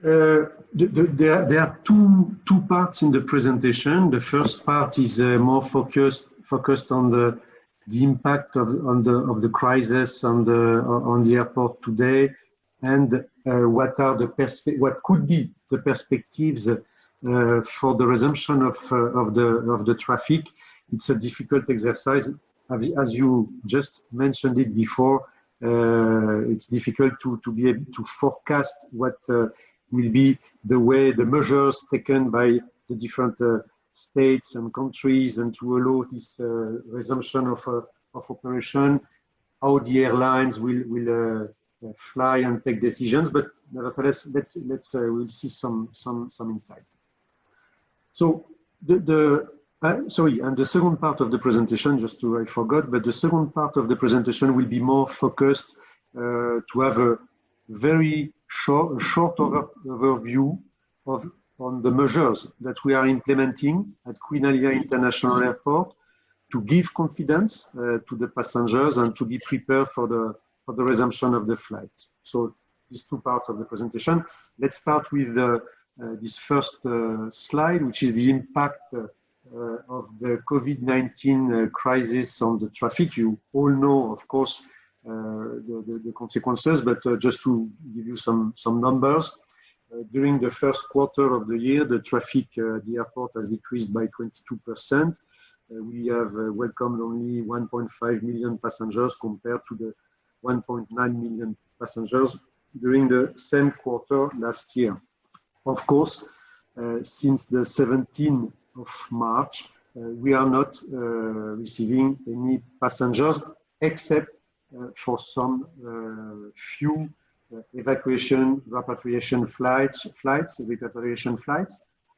There are two parts in the presentation. The first part is more focused on the impact of the crisis on the airport today, and what could be the perspectives for the resumption of the traffic. It's a difficult exercise, as you just mentioned it before. It's difficult to be able to forecast what will be the measures taken by the different states and countries, and to allow this resumption of operation, how the airlines will fly and take decisions. But nevertheless, we'll see some insight. So and the second part of the presentation, I forgot, but the second part of the presentation will be more focused to have a very short overview on the measures that we are implementing at Queen Alia International Airport to give confidence to the passengers and to be prepared for the resumption of the flights. So these two parts of the presentation. Let's start with this first slide, which is the impact of the COVID-19 crisis on the traffic. You all know, of course, the consequences, but just to give you some numbers, during the first quarter of the year, the traffic at the airport has decreased by 22%. We have welcomed only 1.5 million passengers compared to the 1.9 million passengers during the same quarter last year. Of course, since the 17th of March, we are not receiving any passengers except for some few repatriation flights,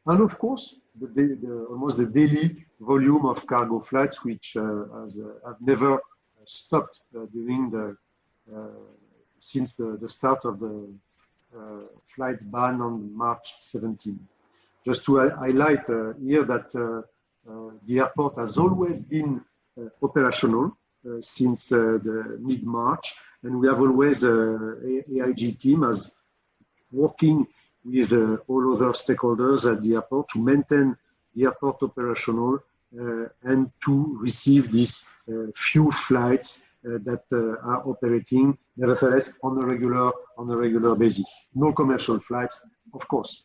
and of course, almost the daily volume of cargo flights, which have never stopped since the start of the flights ban on March 17. Just to highlight here that the airport has always been operational since the mid-March, and we have always AIG team as working with all other stakeholders at the airport to maintain the airport operational and to receive these few flights that are operating, nevertheless, on a regular basis. No commercial flights, of course.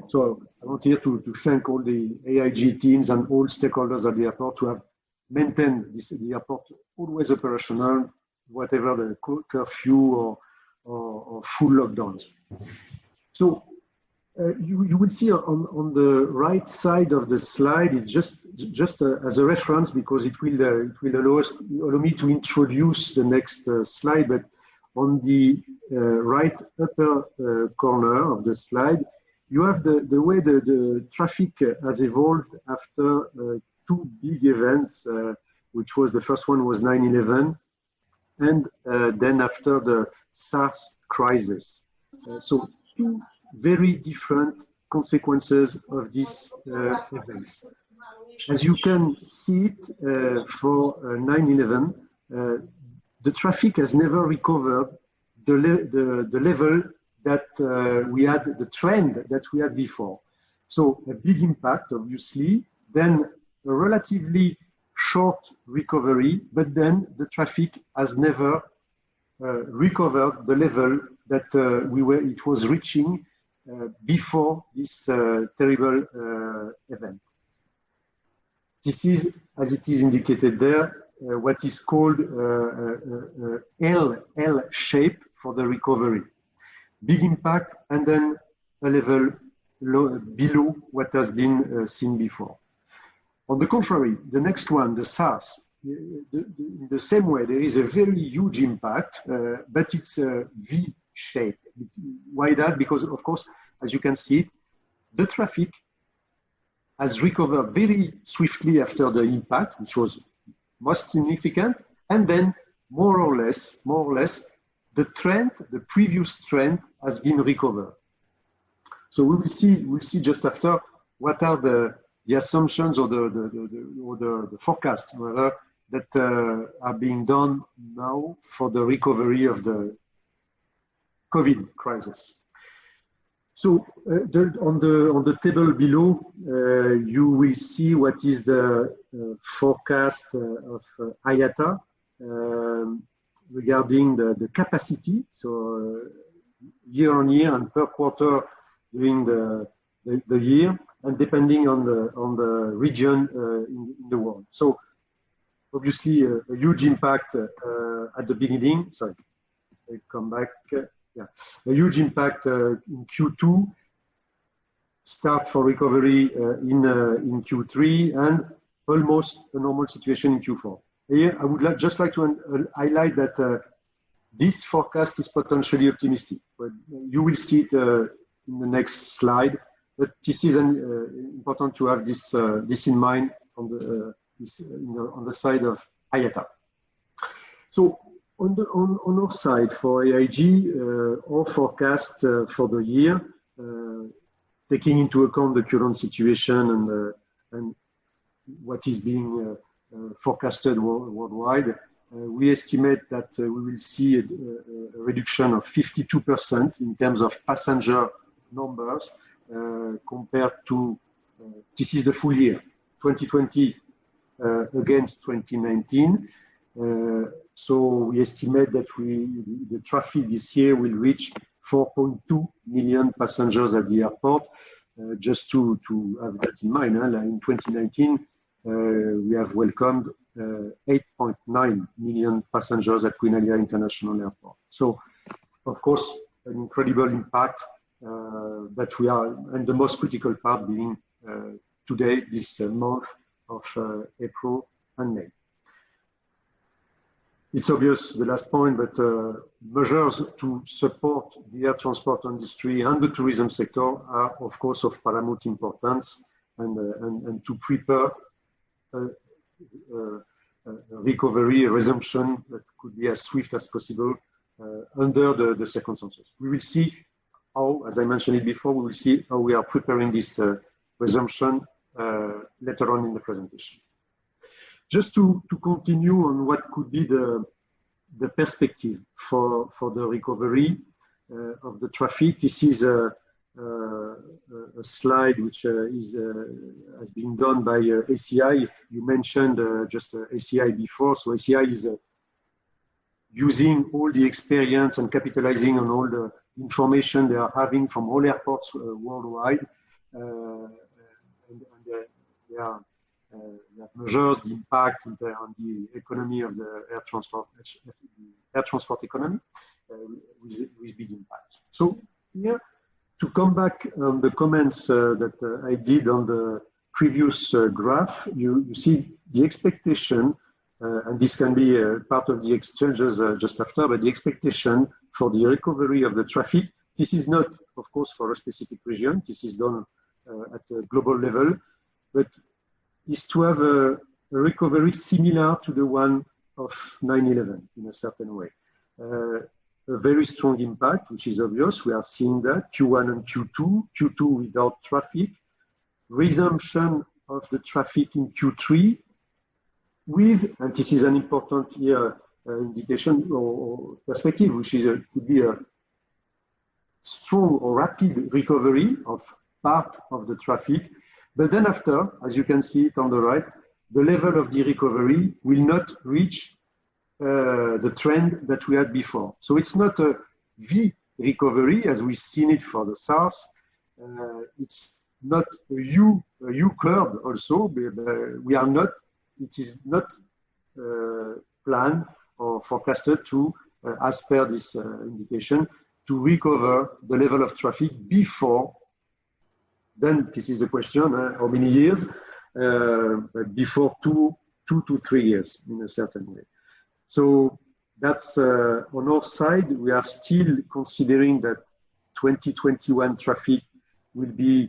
So I want here to thank all the AIG teams and all stakeholders at the airport to have maintained the airport always operational, whatever the curfew or full lockdowns. So you will see on the right side of the slide, it's just as a reference, because it will allow me to introduce the next slide. But on the right upper corner of the slide, you have the way the traffic has evolved after two big events, which was the first one was 9/11, and then after the SARS crisis. So two very different consequences of these events. As you can see it, for 9/11, the traffic has never recovered the level that we had, the trend that we had before. So a big impact, obviously, then a relatively short recovery, but then the traffic has never recovered the level that it was reaching before this terrible event. This is, as it is indicated there, what is called L shape for the recovery. Big impact, and then a level below what has been seen before. On the contrary, the next one, the SARS, in the same way, there is a very huge impact, but it's a V shape. Why that? Because, of course, as you can see, the traffic has recovered very swiftly after the impact, which was most significant, and then more or less, the previous trend has been recovered. So we'll see just after what are the assumptions or the forecast rather that are being done now for the recovery of the COVID crisis. So on the table below, you will see what is the forecast of IATA regarding the capacity. So year on year and per quarter during the year, and depending on the region in the world. So obviously a huge impact at the beginning. Sorry, I come back. Yeah, a huge impact in Q2. Start for recovery in Q3, and almost a normal situation in Q4. Here, I would just like to highlight that this forecast is potentially optimistic. But you will see it in the next slide. But this is important to have this in mind on the side of IATA. So on our side for AIG, our forecast for the year, taking into account the current situation and what is being forecasted worldwide, we estimate that we will see a reduction of 52% in terms of passenger numbers compared to, this is the full year, 2020 against 2019. So we estimate that the traffic this year will reach 4.2 million passengers at the airport. Just to have that in mind, in 2019, we have welcomed 8.9 million passengers at Queen Alia International Airport. So, of course, an incredible impact that we are, and the most critical part being today, this month of April and May. It's obvious, the last point, but measures to support the air transport industry and the tourism sector are, of course, of paramount importance, and to prepare a recovery, a resumption that could be as swift as possible under the circumstances. We will see how, as I mentioned it before, we will see how we are preparing this resumption later on in the presentation. Just to continue on what could be the perspective for the recovery of the traffic, this is a slide which has been done by ACI. You mentioned just ACI before, so ACI is using all the experience and capitalizing on all the information they are having from all airports worldwide, and they have measured the impact on the economy of the air transport economy with big impact. So here, to come back on the comments that I did on the previous graph, you see the expectation, and this can be part of the exchanges just after, but the expectation for the recovery of the traffic, this is not, of course, for a specific region, this is done at a global level, but is to have a recovery similar to the one of 9/11 in a certain way. A very strong impact, which is obvious. We are seeing that Q1 and Q2 without traffic, resumption of the traffic in Q3 with, and this is an important here indication or perspective, which is could be a strong or rapid recovery of part of the traffic. But then after, as you can see it on the right, the level of the recovery will not reach the trend that we had before. So it's not a V recovery as we've seen it for the SARS. It's not a U curve also. We are not, it is not planned or forecasted to, as per this indication, to recover the level of traffic before. Then this is the question, how many years? Before two to 3 years in a certain way. So that's on our side, we are still considering that 2021 traffic will be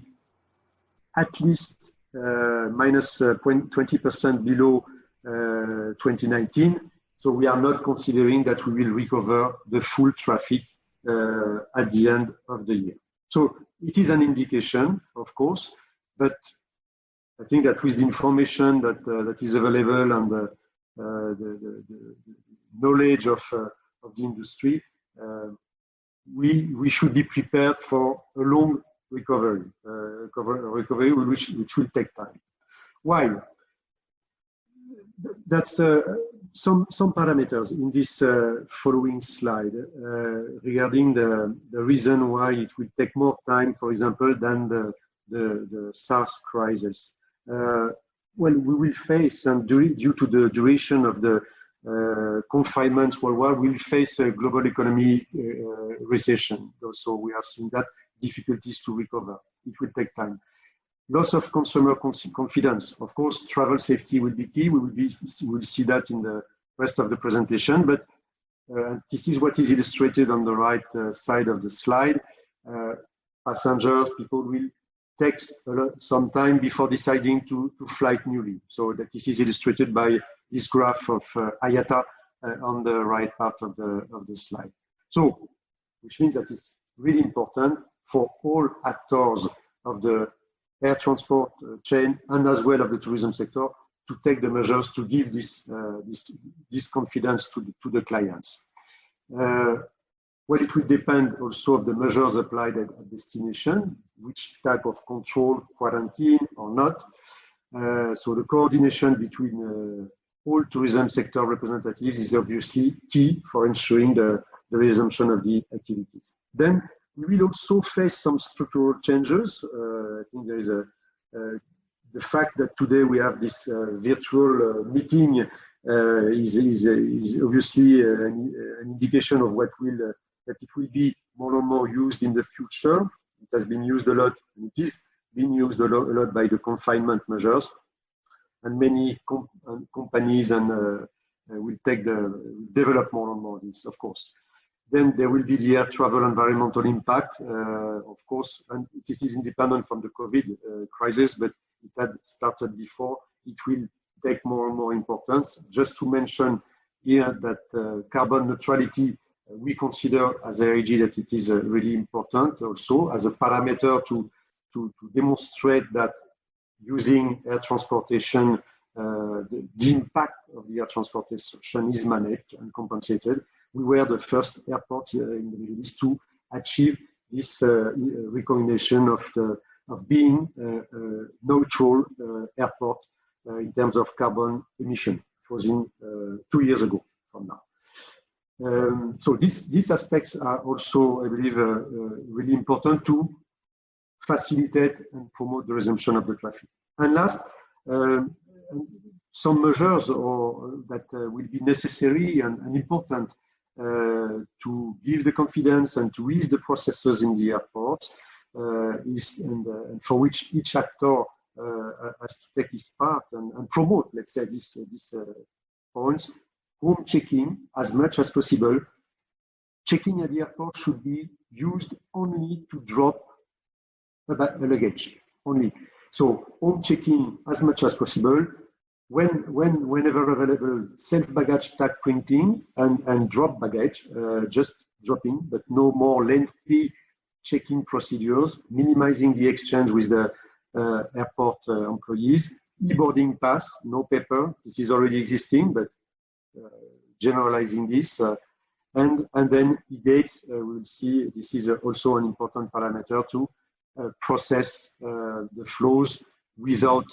at least minus 20% below 2019. So we are not considering that we will recover the full traffic at the end of the year. So it is an indication, of course, but I think that with the information that is available and the knowledge of the industry, we should be prepared for a long recovery, which will take time. Why? That's some parameters in this following slide regarding the reason why it will take more time, for example, than the SARS crisis. Well, we will face, and due to the duration of the confinements worldwide, we will face a global economy recession. So we are seeing that difficulties to recover. It will take time. Loss of consumer confidence. Of course, travel safety will be key. We will see that in the rest of the presentation, but this is what is illustrated on the right side of the slide. Passengers, people will take some time before deciding to fly newly. So that this is illustrated by this graph of IATA on the right part of the slide. So, which means that it's really important for all actors of the air transport chain and as well of the tourism sector to take the measures to give this confidence to the clients. Well, it will depend also of the measures applied at destination, which type of control, quarantine or not. So the coordination between all tourism sector representatives is obviously key for ensuring the resumption of the activities. Then we will also face some structural changes. I think there is the fact that today we have this virtual meeting is obviously an indication of what that it will be more and more used in the future. It has been used a lot, and it is being used a lot by the confinement measures, and many companies will develop more and more this, of course. Then there will be the air travel environmental impact, of course, and this is independent from the COVID crisis, but it had started before. It will take more and more importance. Just to mention here that carbon neutrality, we consider as AIG that it is really important also as a parameter to demonstrate that using air transportation, the impact of the air transportation is managed and compensated. We were the first airport in the Middle East to achieve this recognition of being a neutral airport in terms of carbon emission. It was in 2 years ago from now. So these aspects are also, I believe, really important to facilitate and promote the resumption of the traffic. And last, some measures that will be necessary and important to give the confidence and to ease the processes in the airports, and for which each actor has to take his part and promote, let's say, these points. Home checking as much as possible. Checking at the airport should be used only to drop a luggage, only. So home checking as much as possible. Whenever available, self-baggage tag printing and drop baggage, just dropping, but no more lengthy checking procedures, minimizing the exchange with the airport employees. E-boarding pass, no paper. This is already existing, but generalizing this. And then e-gates, we'll see this is also an important parameter to process the flows without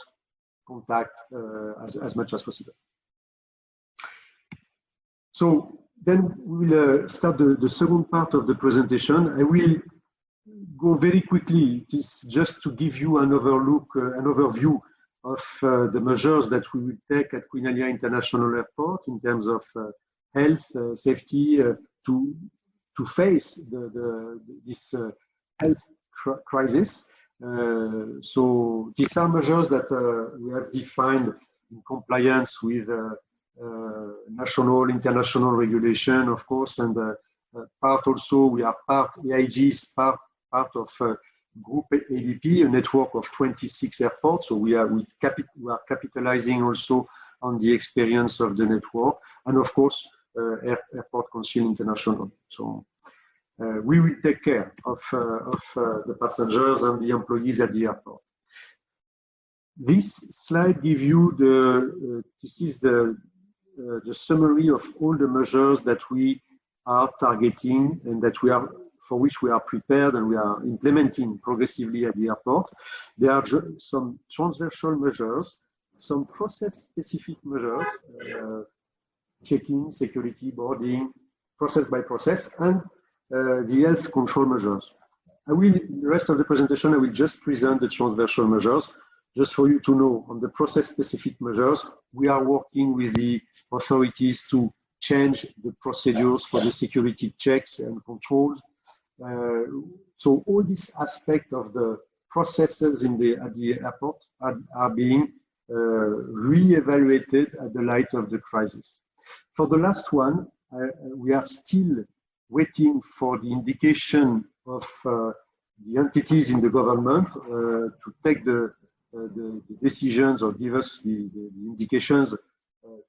contact as much as possible. So then we'll start the second part of the presentation. I will go very quickly. It is just to give you an overview of the measures that we will take at Queen Alia International Airport in terms of health, safety, to face this health crisis. So these are measures that we have defined in compliance with national, international regulation, of course, and part also, AIG is part of Group ADP, a network of 26 airports. So we are capitalizing also on the experience of the network, and of course, Airport Council International. So we will take care of the passengers and the employees at the airport. This slide gives you this is the summary of all the measures that we are targeting and that we are for which we are prepared and we are implementing progressively at the airport. There are some transversal measures, some process-specific measures, checking, security, boarding, process by process, and the health control measures. In the rest of the presentation, I will just present the transversal measures. Just for you to know, on the process-specific measures, we are working with the authorities to change the procedures for the security checks and controls. So all these aspects of the processes at the airport are being re-evaluated at the light of the crisis. For the last one, we are still waiting for the indication of the entities in the government to take the decisions or give us the indications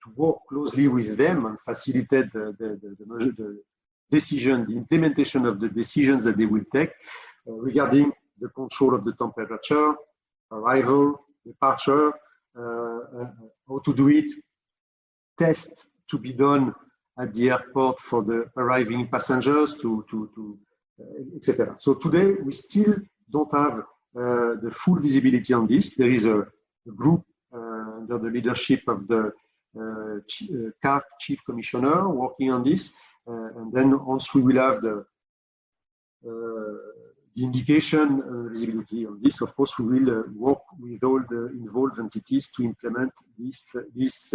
to work closely with them and facilitate the decision, the implementation of the decisions that they will take regarding the control of the temperature, arrival, departure, how to do it, tests to be done at the airport for the arriving passengers, etc. So today we still don't have the full visibility on this. There is a group under the leadership of the CARC Chief Commissioner working on this, and then once we will have the indication visibility on this, of course, we will work with all the involved entities to implement these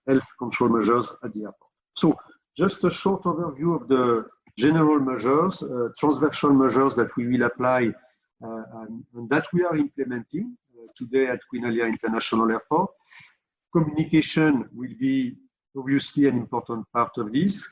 health control measures at the airport. So just a short overview of the general measures, transversal measures that we will apply and that we are implementing today at Queen Alia International Airport. Communication will be obviously an important part of this.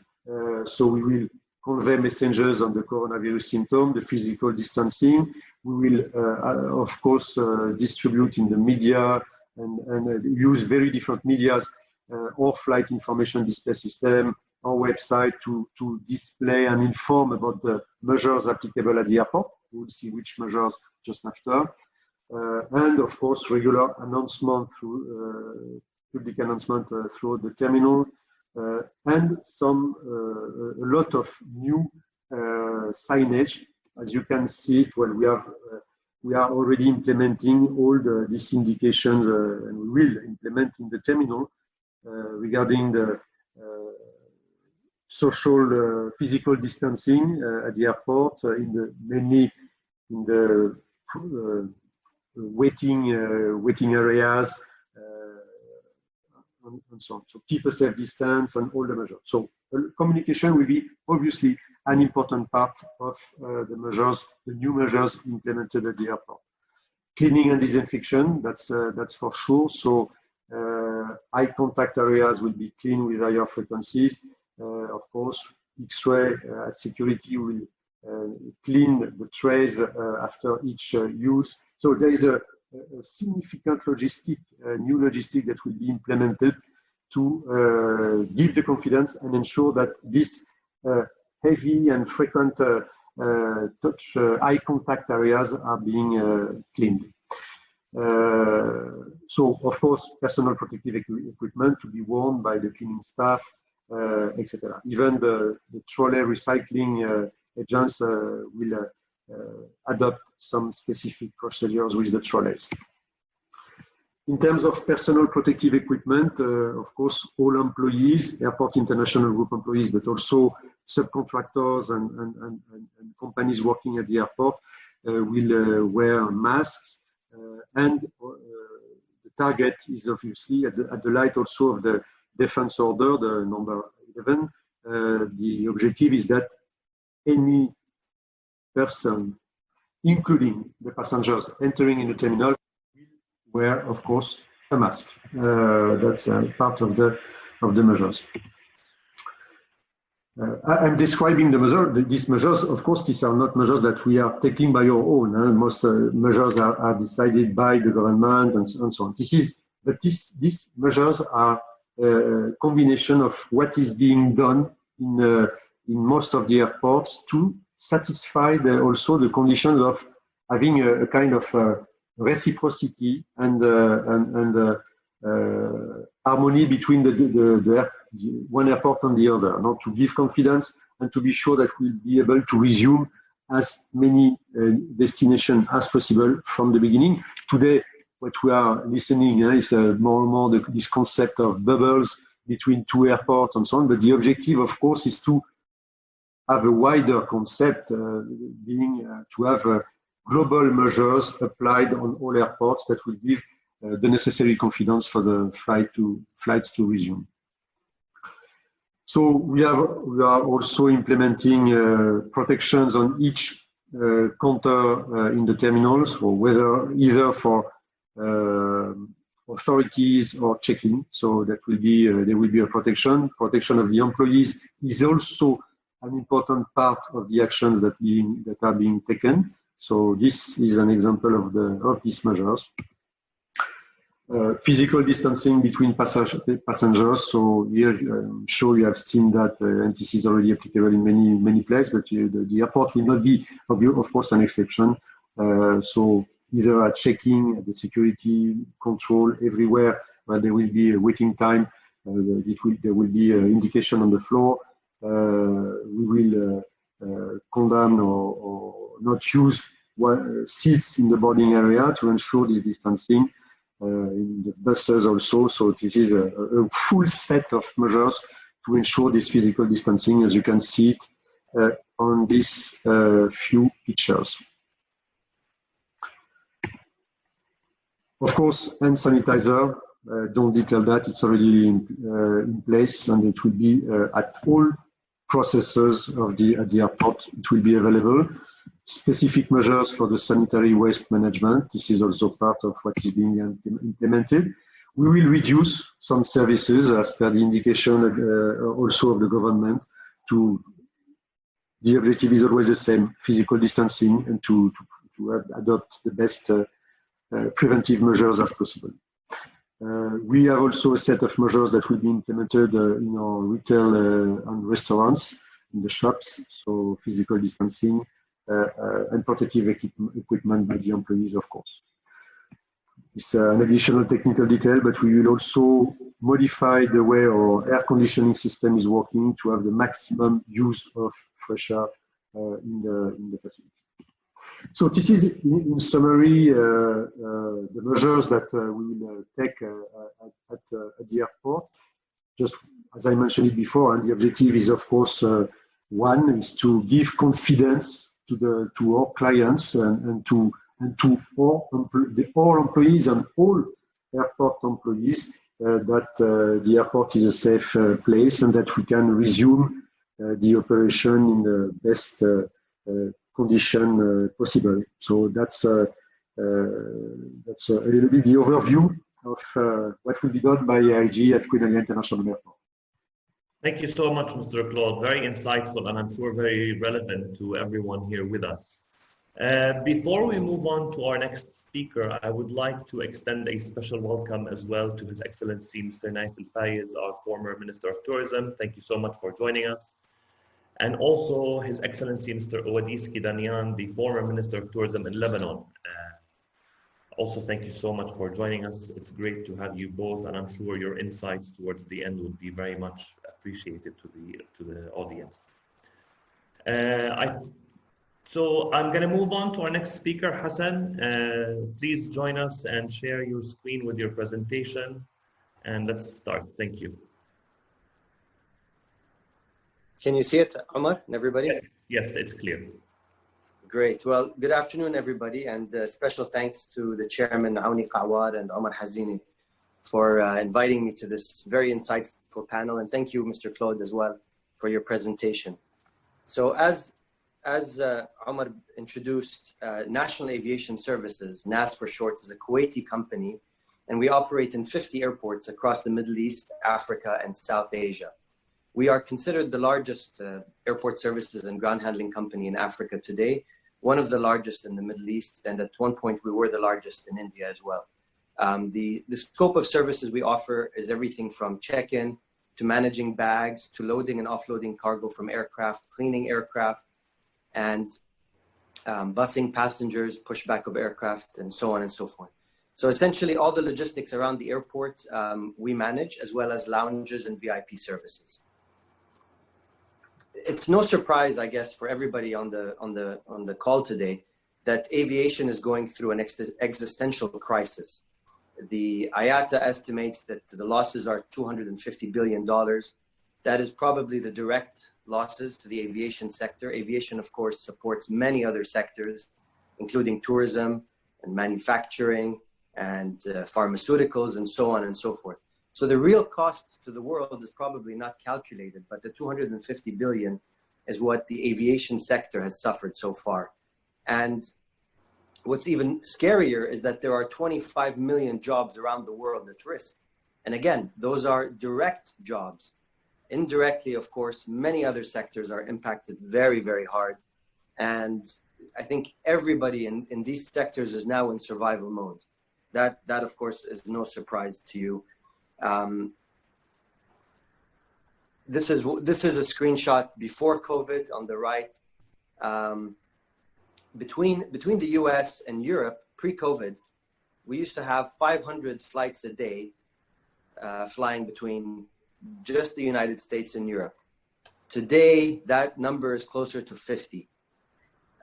So we will convey messengers on the coronavirus symptom, the physical distancing. We will, of course, distribute in the media and use very different medias, our flight information display system, our website to display and inform about the measures applicable at the airport. We'll see which measures just after. And of course, regular announcement through public announcement through the terminal. And a lot of new signage. As you can see, we are already implementing all these indications, and we will implement in the terminal regarding the social physical distancing at the airport, mainly in the waiting areas. And so on. So keep a safe distance and all the measures. So communication will be obviously an important part of the measures, the new measures implemented at the airport. Cleaning and disinfection, that's for sure. So eye contact areas will be cleaned with higher frequencies. Of course, X-ray at security will clean the trays after each use. So there is a significant new logistic that will be implemented to give the confidence and ensure that this heavy and frequent touch eye contact areas are being cleaned. So, of course, personal protective equipment to be worn by the cleaning staff, etc. Even the trolley recycling agents will adopt some specific procedures with the trolleys. In terms of personal protective equipment, of course, all employees, Airport International Group employees, but also subcontractors and companies working at the airport will wear masks. And the target is obviously at the light also of the defense order, the number 11. The objective is that any person, including the passengers entering in the terminal, will wear, of course, a mask. That's part of the measures. I'm describing these measures. Of course, these are not measures that we are taking by our own. Most measures are decided by the government and so on. These measures are a combination of what is being done in most of the airports to satisfy also the conditions of having a kind of reciprocity and harmony between the one airport and the other, to give confidence and to be sure that we'll be able to resume as many destinations as possible from the beginning. Today, what we are listening is more and more this concept of bubbles between two airports and so on. But the objective, of course, is to have a wider concept, being to have global measures applied on all airports that will give the necessary confidence for the flights to resume. So we are also implementing protections on each counter in the terminals, or whether either for authorities or check-in. So that will be there will be a protection. Protection of the employees is also an important part of the actions that are being taken. So this is an example of these measures. Physical distancing between passengers. So here, I'm sure you have seen that, and this is already applicable in many places, but the airport will not be, of course, an exception. So either at checking, at the security control, everywhere where there will be a waiting time, there will be an indication on the floor. We will condemn or not use seats in the boarding area to ensure this distancing. In the buses also, so this is a full set of measures to ensure this physical distancing, as you can see it on these few pictures. Of course, hand sanitizer, don't detail that, it's already in place, and it will be at all processes at the airport, it will be available. Specific measures for the sanitary waste management. This is also part of what is being implemented. We will reduce some services as per the indication also of the government. The objective is always the same, physical distancing, and to adopt the best preventive measures as possible. We have also a set of measures that will be implemented in our retail and restaurants, in the shops, so physical distancing, and protective equipment by the employees, of course. It's an additional technical detail, but we will also modify the way our air conditioning system is working to have the maximum use of fresh air in the facility. So this is, in summary, the measures that we will take at the airport. Just as I mentioned it before, and the objective is, of course, one is to give confidence to our clients and to all employees and all airport employees that the airport is a safe place and that we can resume the operation in the best condition possible. So that's a little bit the overview of what will be done by AIG at Queen Alia International Airport. Thank you so much, Mr. Claude. Very insightful and I'm sure very relevant to everyone here with us. Before we move on to our next speaker, I would like to extend a special welcome as well to His Excellency Mr. Naif Al-Fayez, our former Minister of Tourism. Thank you so much for joining us. And also His Excellency Mr. Ouadis Kidanian, the former Minister of Tourism in Lebanon. Also, thank you so much for joining us. It's great to have you both, and I'm sure your insights towards the end would be very much appreciated to the audience. So I'm going to move on to our next speaker, Hassan. Please join us and share your screen with your presentation, and let's start. Thank you. Can you see it, Omar and everybody? Yes, it's clear. Great. Well, good afternoon, everybody, and special thanks to the chairman, Aouni Kawar and Omar Hazini, for inviting me to this very insightful panel. And thank you, Mr. Claude, as well, for your presentation. So as Omar introduced, National Aviation Services, NAS for short, is a Kuwaiti company, and we operate in 50 airports across the Middle East, Africa, and South Asia. We are considered the largest airport services and ground handling company in Africa today, one of the largest in the Middle East, and at one point we were the largest in India as well. The scope of services we offer is everything from check-in to managing bags to loading and offloading cargo from aircraft, cleaning aircraft, and busing passengers, pushback of aircraft, and so on and so forth. So essentially all the logistics around the airport we manage, as well as lounges and VIP services. it's no surprise, I guess, for everybody on the call today that aviation is going through an existential crisis. The IATA estimates that the losses are $250 billion. That is probably the direct losses to the aviation sector. Aviation, of course, supports many other sectors, including tourism and manufacturing and pharmaceuticals and so on and so forth. So the real cost to the world is probably not calculated, but the 250 billion is what the aviation sector has suffered so far. And what's even scarier is that there are 25 million jobs around the world at risk. And again, those are direct jobs. Indirectly, of course, many other sectors are impacted very, very hard. And I think everybody in these sectors is now in survival mode. That of course, is no surprise to you. This is a screenshot before COVID on the right. Between the US and Europe, pre-COVID, we used to have 500 flights a day flying between just the United States and Europe. Today, that number is closer to 50.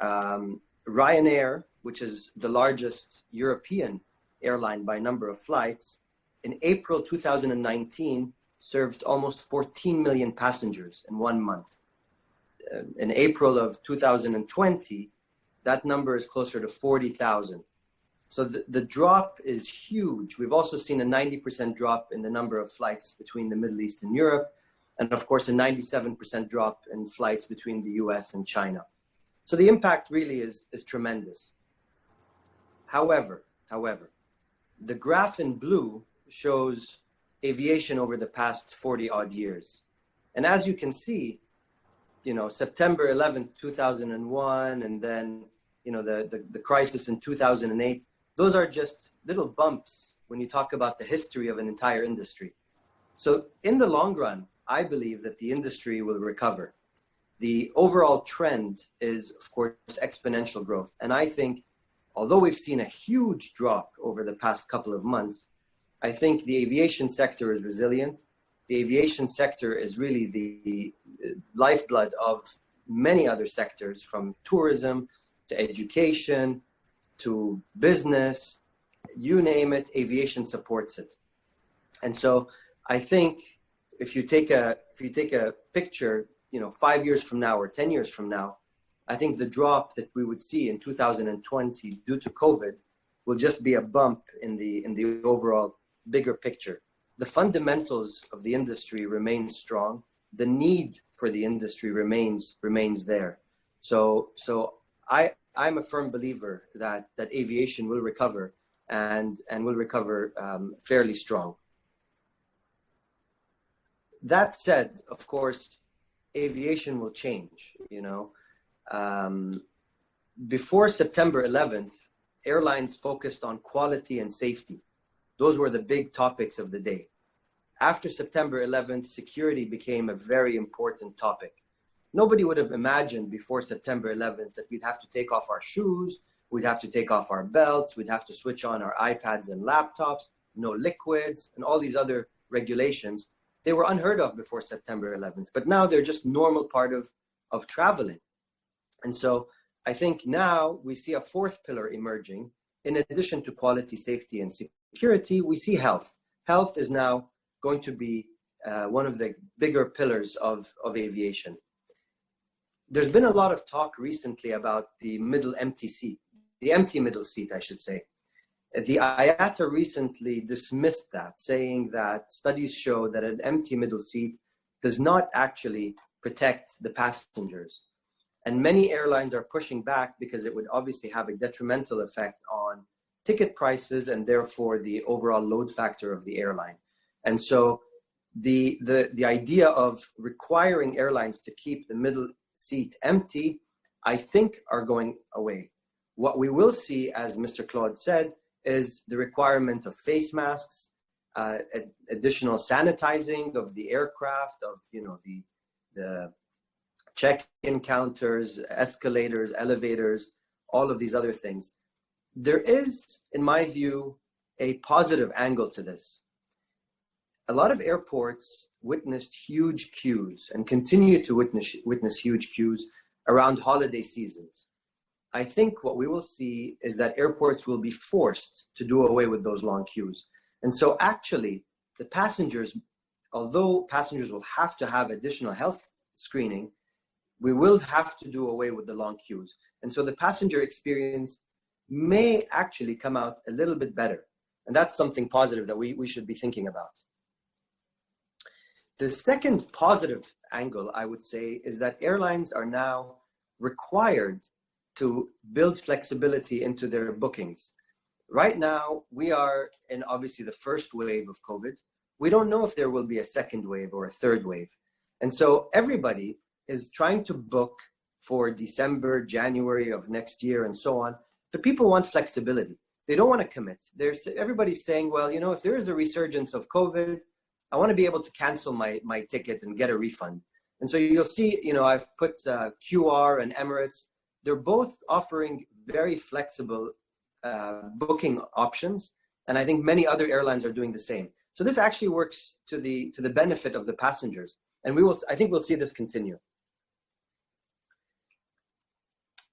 Ryanair, which is the largest European airline by number of flights, in April 2019 served almost 14 million passengers in 1 month. In April of 2020, that number is closer to 40,000. So the drop is huge. We've also seen a 90% drop in the number of flights between the Middle East and Europe, and of course a 97% drop in flights between the US and China. So the impact really is tremendous. However, the graph in blue shows aviation over the past 40 odd years. And as you can see, September 11th, 2001, and then, the crisis in 2008, those are just little bumps when you talk about the history of an entire industry. So in the long run, I believe that the industry will recover. The overall trend is, of course, exponential growth. And I think, although we've seen a huge drop over the past couple of months, I think the aviation sector is resilient. The aviation sector is really the lifeblood of many other sectors, from tourism to education to business, you name it, aviation supports it. And so I think if you take a picture, 5 years from now or 10 years from now, I think the drop that we would see in 2020 due to COVID will just be a bump in the overall bigger picture. The fundamentals of the industry remain strong. The need for the industry remains there. So I'm a firm believer that aviation will recover and will recover fairly strong. That said, of course, aviation will change. Before September 11th, airlines focused on quality and safety. Those were the big topics of the day. After September 11th, security became a very important topic. Nobody would have imagined before September 11th that we'd have to take off our shoes, we'd have to take off our belts, we'd have to switch on our iPads and laptops, no liquids, and all these other regulations. They were unheard of before September 11th, but now they're just normal part of traveling. And so I think now we see a fourth pillar emerging. In addition to quality, safety, and security, we see health. Health is now going to be one of the bigger pillars of aviation. There's been a lot of talk recently about the empty middle seat, I should say. The IATA recently dismissed that, saying that studies show that an empty middle seat does not actually protect the passengers. And many airlines are pushing back because it would obviously have a detrimental effect on ticket prices and therefore the overall load factor of the airline. And so the idea of requiring airlines to keep the middle seat empty, I think, are going away. What we will see, as Mr. Claude said, is the requirement of face masks, additional sanitizing of the aircraft, of the check-in counters, escalators, elevators, all of these other things. There is, in my view, a positive angle to this. a lot of airports witnessed huge queues and continue to witness huge queues around holiday seasons. I think what we will see is that airports will be forced to do away with those long queues. And so actually, the passengers, although passengers will have to have additional health screening, we will have to do away with the long queues. And so the passenger experience may actually come out a little bit better. And that's something positive that we should be thinking about. The second positive angle, I would say, is that airlines are now required to build flexibility into their bookings. Right now, we are in obviously the first wave of COVID. We don't know if there will be a second wave or a third wave. And so everybody is trying to book for December, January of next year and so on. But people want flexibility. They don't want to commit. Everybody's saying, well, you know, if there is a resurgence of COVID, I want to be able to cancel my ticket and get a refund. And so you'll see, you know, I've put QR and Emirates. They're both offering very flexible booking options. And I think many other airlines are doing the same. So this actually works to the benefit of the passengers. And I think we'll see this continue.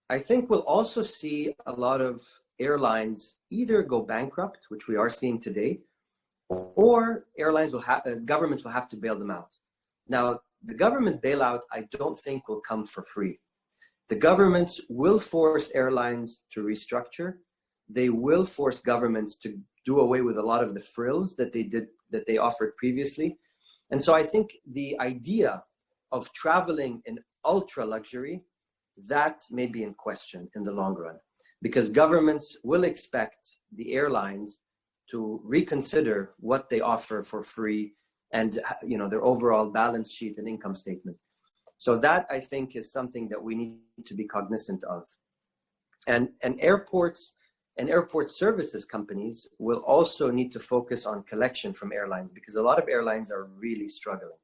I think we'll also see a lot of airlines either go bankrupt, which we are seeing today, or governments will have to bail them out. Now, the government bailout, I don't think will come for free. The governments will force airlines to restructure. They will force governments to do away with a lot of the frills that they offered previously. And so I think the idea of traveling in ultra luxury, that may be in question in the long run, because governments will expect the airlines to reconsider what they offer for free and, you know, their overall balance sheet and income statement. So that, I think, is something that we need to be cognizant of. And airports and airport services companies will also need to focus on collection from airlines, because a lot of airlines are really struggling.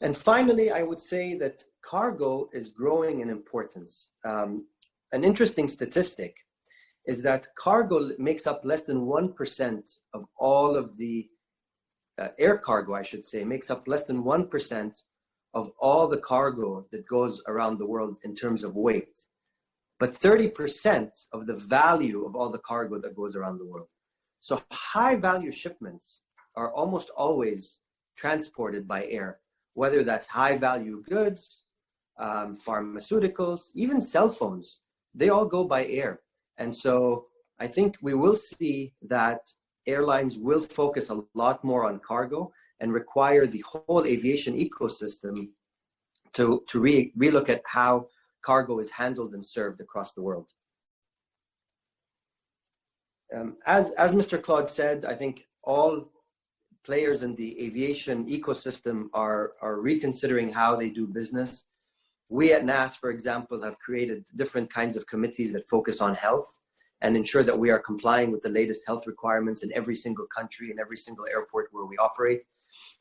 And finally, I would say that cargo is growing in importance. An interesting statistic is that cargo makes up less than 1% of all of the air cargo, I should say, makes up less than 1% of all the cargo that goes around the world in terms of weight, but 30% of the value of all the cargo that goes around the world. So high value shipments are almost always transported by air, whether that's high value goods, pharmaceuticals, even cell phones, they all go by air. And so I think we will see that airlines will focus a lot more on cargo and require the whole aviation ecosystem to relook at how cargo is handled and served across the world. As Mr. Claude said, I think all players in the aviation ecosystem are reconsidering how they do business. We at NAS, for example, have created different kinds of committees that focus on health and ensure that we are complying with the latest health requirements in every single country and every single airport where we operate.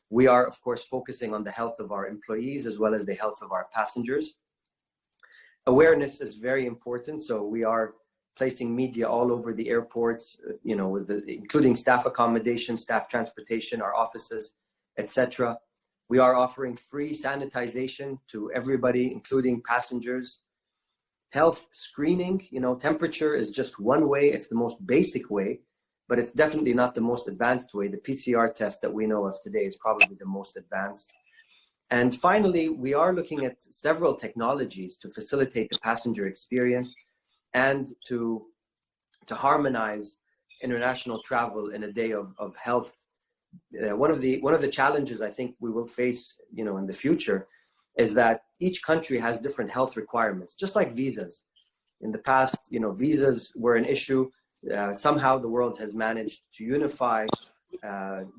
We are, of course, focusing on the health of our employees as well as the health of our passengers. Awareness is very important, so we are placing media all over the airports, you know, including staff accommodation, staff transportation, our offices, etc. We are offering free sanitization to everybody, including passengers. Health screening, you know, temperature is just one way. It's the most basic way, but it's definitely not the most advanced way. The PCR test that we know of today is probably the most advanced. And finally, we are looking at several technologies to facilitate the passenger experience and to harmonize international travel in a day of health. One of the challenges I think we will face, you know, in the future is that each country has different health requirements, just like visas. In the past, you know, visas were an issue. Somehow the world has managed to unify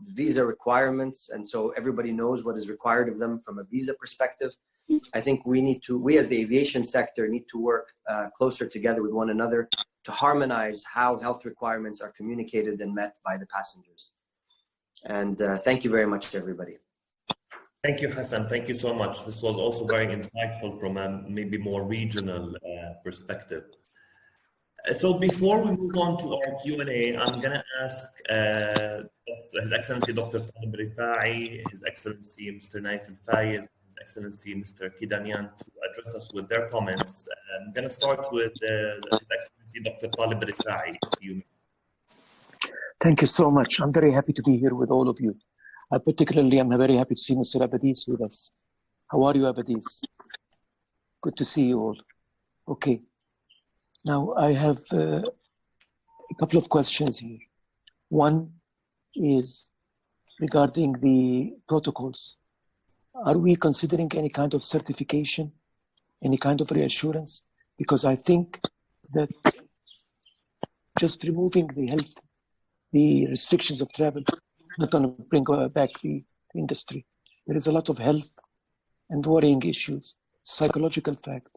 visa requirements, and so everybody knows what is required of them from a visa perspective. I think we as the aviation sector need to work closer together with one another to harmonize how health requirements are communicated and met by the passengers. And thank you very much to everybody. Thank you, Hassan. Thank you so much. This was also very insightful from a maybe more regional perspective. So before we move on to our Q&A, I'm going to ask His Excellency Dr. Talib Rifai, His Excellency Mr. Naif Al-Fayez, His Excellency Mr. Kidanian to address us with their comments. I'm going to start with His Excellency Dr. Talib Rifai. Thank you so much. I'm very happy to be here with all of you. Particularly, I'm very happy to see Mr. Abadis with us. How are you, Abadis? Good to see you all. Okay. Now, I have a couple of questions here. One is regarding the protocols. Are we considering any kind of certification, any kind of reassurance? Because I think that just removing the restrictions of travel, not going to bring back the industry. There is a lot of health and worrying issues, psychological fact.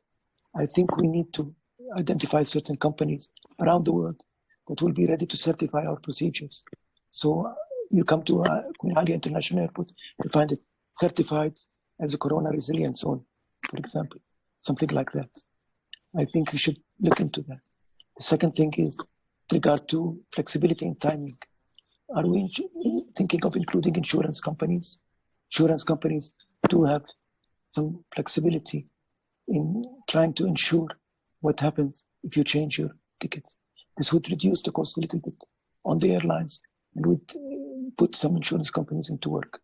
I think we need to identify certain companies around the world that will be ready to certify our procedures. So you come to Queen Alia International Airport, you find it certified as a corona resilient zone, for example, something like that. I think we should look into that. The second thing is with regard to flexibility in timing. Are we thinking of including insurance companies? Insurance companies do have some flexibility in trying to ensure what happens if you change your tickets. This would reduce the cost a little bit on the airlines and would put some insurance companies into work.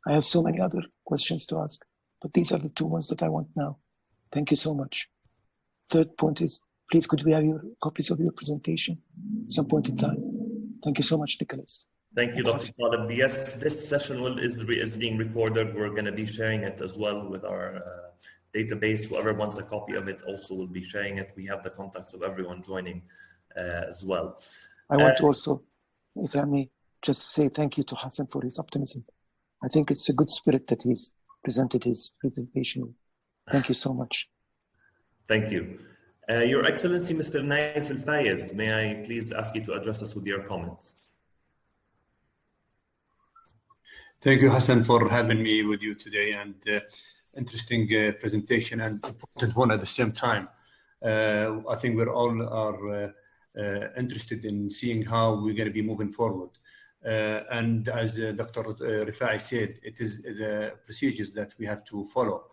I have so many other questions to ask, but these are the two ones that I want now. Thank you so much. Third point is, please could we have your copies of your presentation at some point in time? Thank you so much, Nicholas. Thank you, Dr. Talib. Yes, this session is being recorded. We're going to be sharing it as well with our database. Whoever wants a copy of it also will be sharing it. We have the contacts of everyone joining as well. I want to also, if I may, just say thank you to Hassan for his optimism. I think it's a good spirit that he's presented his presentation. Thank you so much. Thank you. Your Excellency, Mr. Naif Al-Fayez, may I please ask you to address us with your comments? Thank you, Hassan, for having me with you today, and interesting presentation and important one at the same time. I think we're all interested in seeing how we're going to be moving forward. And as Dr. Rifai said, it is the procedures that we have to follow.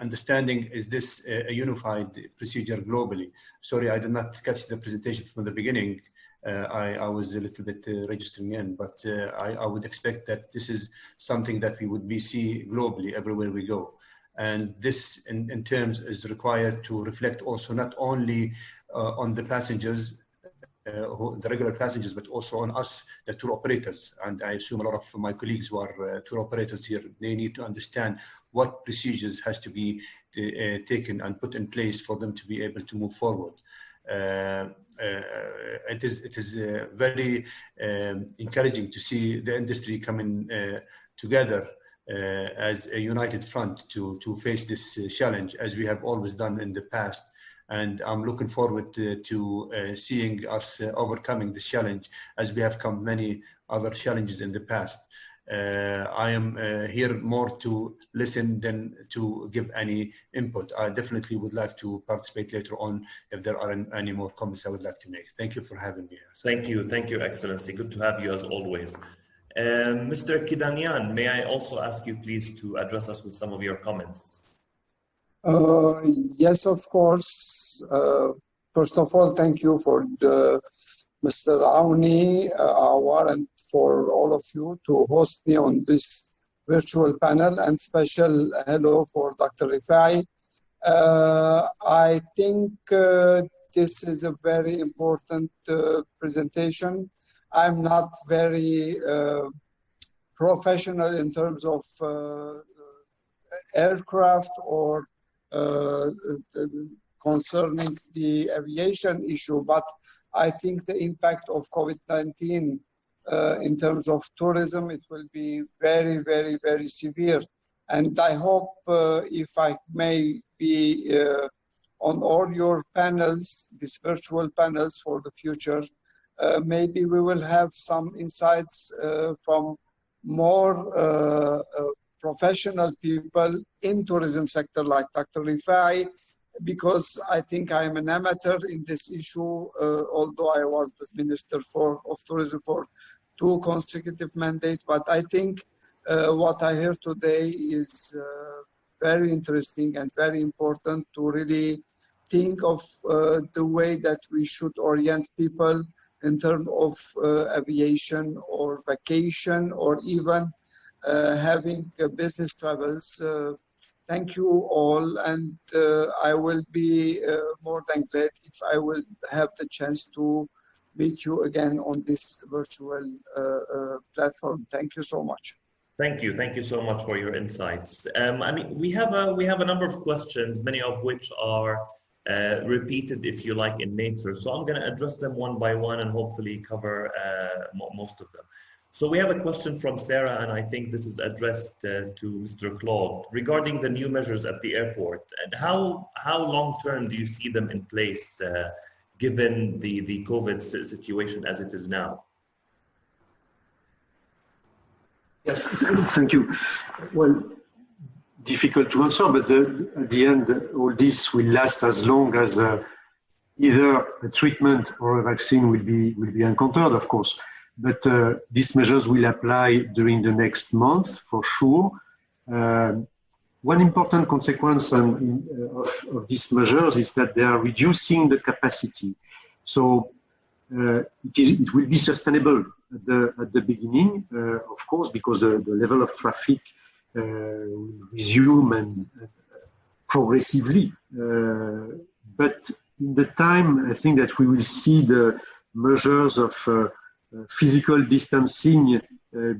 Understanding, is this a unified procedure globally? Sorry, I did not catch the presentation from the beginning. I was a little bit registering in, but I would expect that this is something that we would see globally everywhere we go. And this in terms is required to reflect also not only on the passengers, the regular passengers, but also on us, the tour operators. And I assume a lot of my colleagues who are tour operators here, they need to understand what procedures has to be taken and put in place for them to be able to move forward. It is very encouraging to see the industry coming together as a united front to face this challenge, as we have always done in the past. And I'm looking forward to seeing us overcoming this challenge, as we have come many other challenges in the past. I am here more to listen than to give any input. I definitely would like to participate later on if there are any more comments I would like to make. Thank you for having me. Thank you, Excellency. Good to have you as always. Mr. Kidanian, may I also ask you please to address us with some of your comments? Yes, of course. First of all, thank you for Mr. Auni, Awar, and for all of you to host me on this virtual panel, and special hello for Dr. Rifai. I think this is a very important presentation. I'm not very professional in terms of aircraft or concerning the aviation issue, but I think the impact of COVID-19 in terms of tourism, it will be very, very, very severe. And I hope if I may be on all your panels, these virtual panels for the future, maybe we will have some insights from more professional people in tourism sector like Dr. Rifai, because I think I am an amateur in this issue, although I was the Minister of Tourism for 2 consecutive mandates. But I think what I hear today is very interesting and very important to really think of the way that we should orient people in terms of aviation or vacation or even having business travels. Thank you all, and I will be more than glad if I will have the chance to meet you again on this virtual platform. Thank you so much. Thank you so much for your insights. I mean, we have a number of questions, many of which are repeated, if you like, in nature. So I'm going to address them one by one and hopefully cover most of them. So we have a question from Sarah, and I think this is addressed to Mr. Claude regarding the new measures at the airport. And how long term do you see them in place, given the COVID situation as it is now? Yes, thank you. Well, difficult to answer, but at the end, all this will last as long as either a treatment or a vaccine will be encountered, of course. But these measures will apply during the next month for sure. One important consequence of these measures is that they are reducing the capacity. So it will be sustainable at the beginning, of course, because the level of traffic will resume and progressively. But in the time, I think that we will see the measures of physical distancing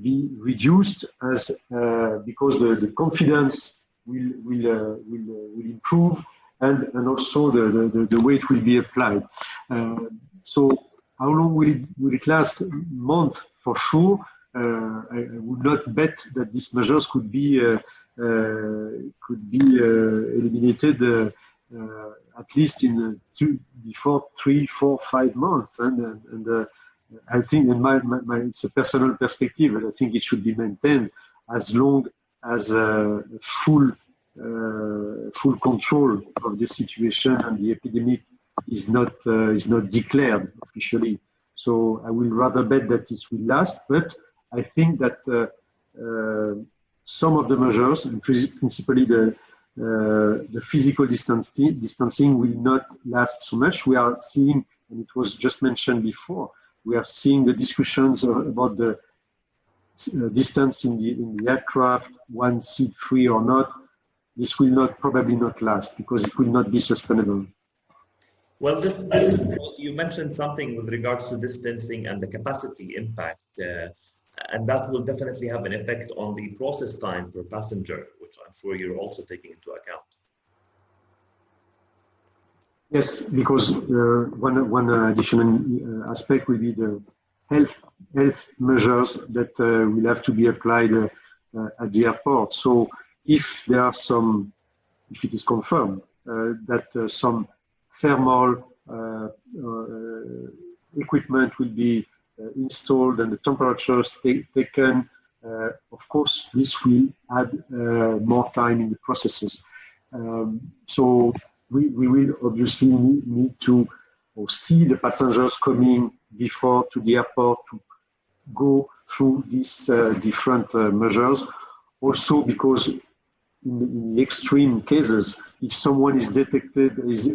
be reduced as because the confidence will improve and also the way it will be applied. So how long will it last? Month for sure. I would not bet that these measures could be eliminated at least before 3, 4, 5 months. And I think, it's a personal perspective, and I think it should be maintained as long as full control of the situation and the epidemic is not declared officially. So I will rather bet that it will last, but I think that some of the measures, and principally the physical distancing, will not last so much. We are seeing, and it was just mentioned before, we are seeing the discussions about the distance in the aircraft, 1 seat free or not. This will probably not last because it will not be sustainable. Well, you mentioned something with regards to distancing and the capacity impact, and that will definitely have an effect on the process time per passenger, which I'm sure you're also taking into account. Yes, because one additional aspect will be the health measures that will have to be applied at the airport. So if it is confirmed that some thermal equipment will be installed and the temperatures taken, of course, this will add more time in the processes. So we will obviously need to see the passengers coming before to the airport to go through these different measures. Also because in the extreme cases, if someone is detected, is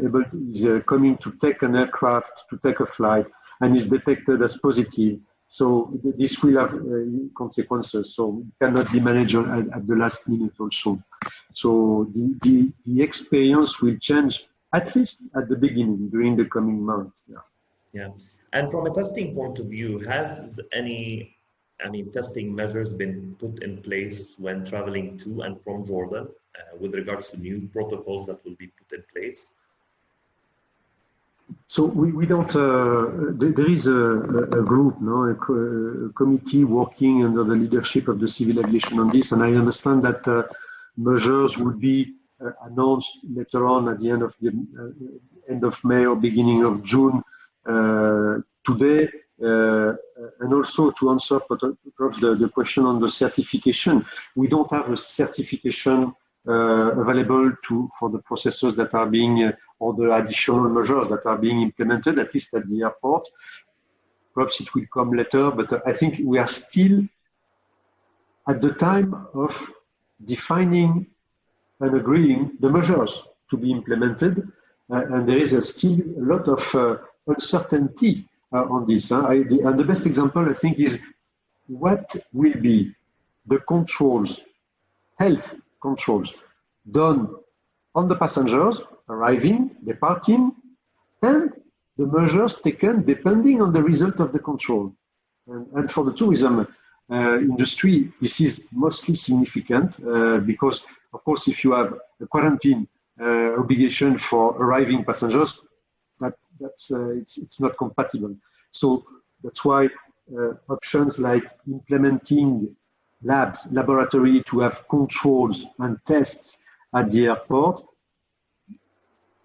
coming to take an aircraft, to take a flight, and is detected as positive, so this will have consequences. So it cannot be managed at the last minute also. So the experience will change, at least at the beginning, during the coming months. Yeah. And from a testing point of view, has any testing measures been put in place when traveling to and from Jordan with regards to new protocols that will be put in place? So we don't, there is a group, a committee working under the leadership of the civil aviation on this, and I understand that measures would be announced later on at the end of May or beginning of June. Today, and also to answer perhaps the question on the certification, we don't have a certification available for the processes that are being, or the additional measures that are being implemented, at least at the airport. Perhaps it will come later, but I think we are still at the time of defining and agreeing the measures to be implemented, and there is still a lot of uncertainty on this. And the best example, I think, is what will be the controls, health controls, done on the passengers arriving, departing, and the measures taken depending on the result of the control. And for the tourism industry, this is mostly significant because, of course, if you have a quarantine obligation for arriving passengers, it's not compatible. So that's why options like implementing laboratory to have controls and tests at the airport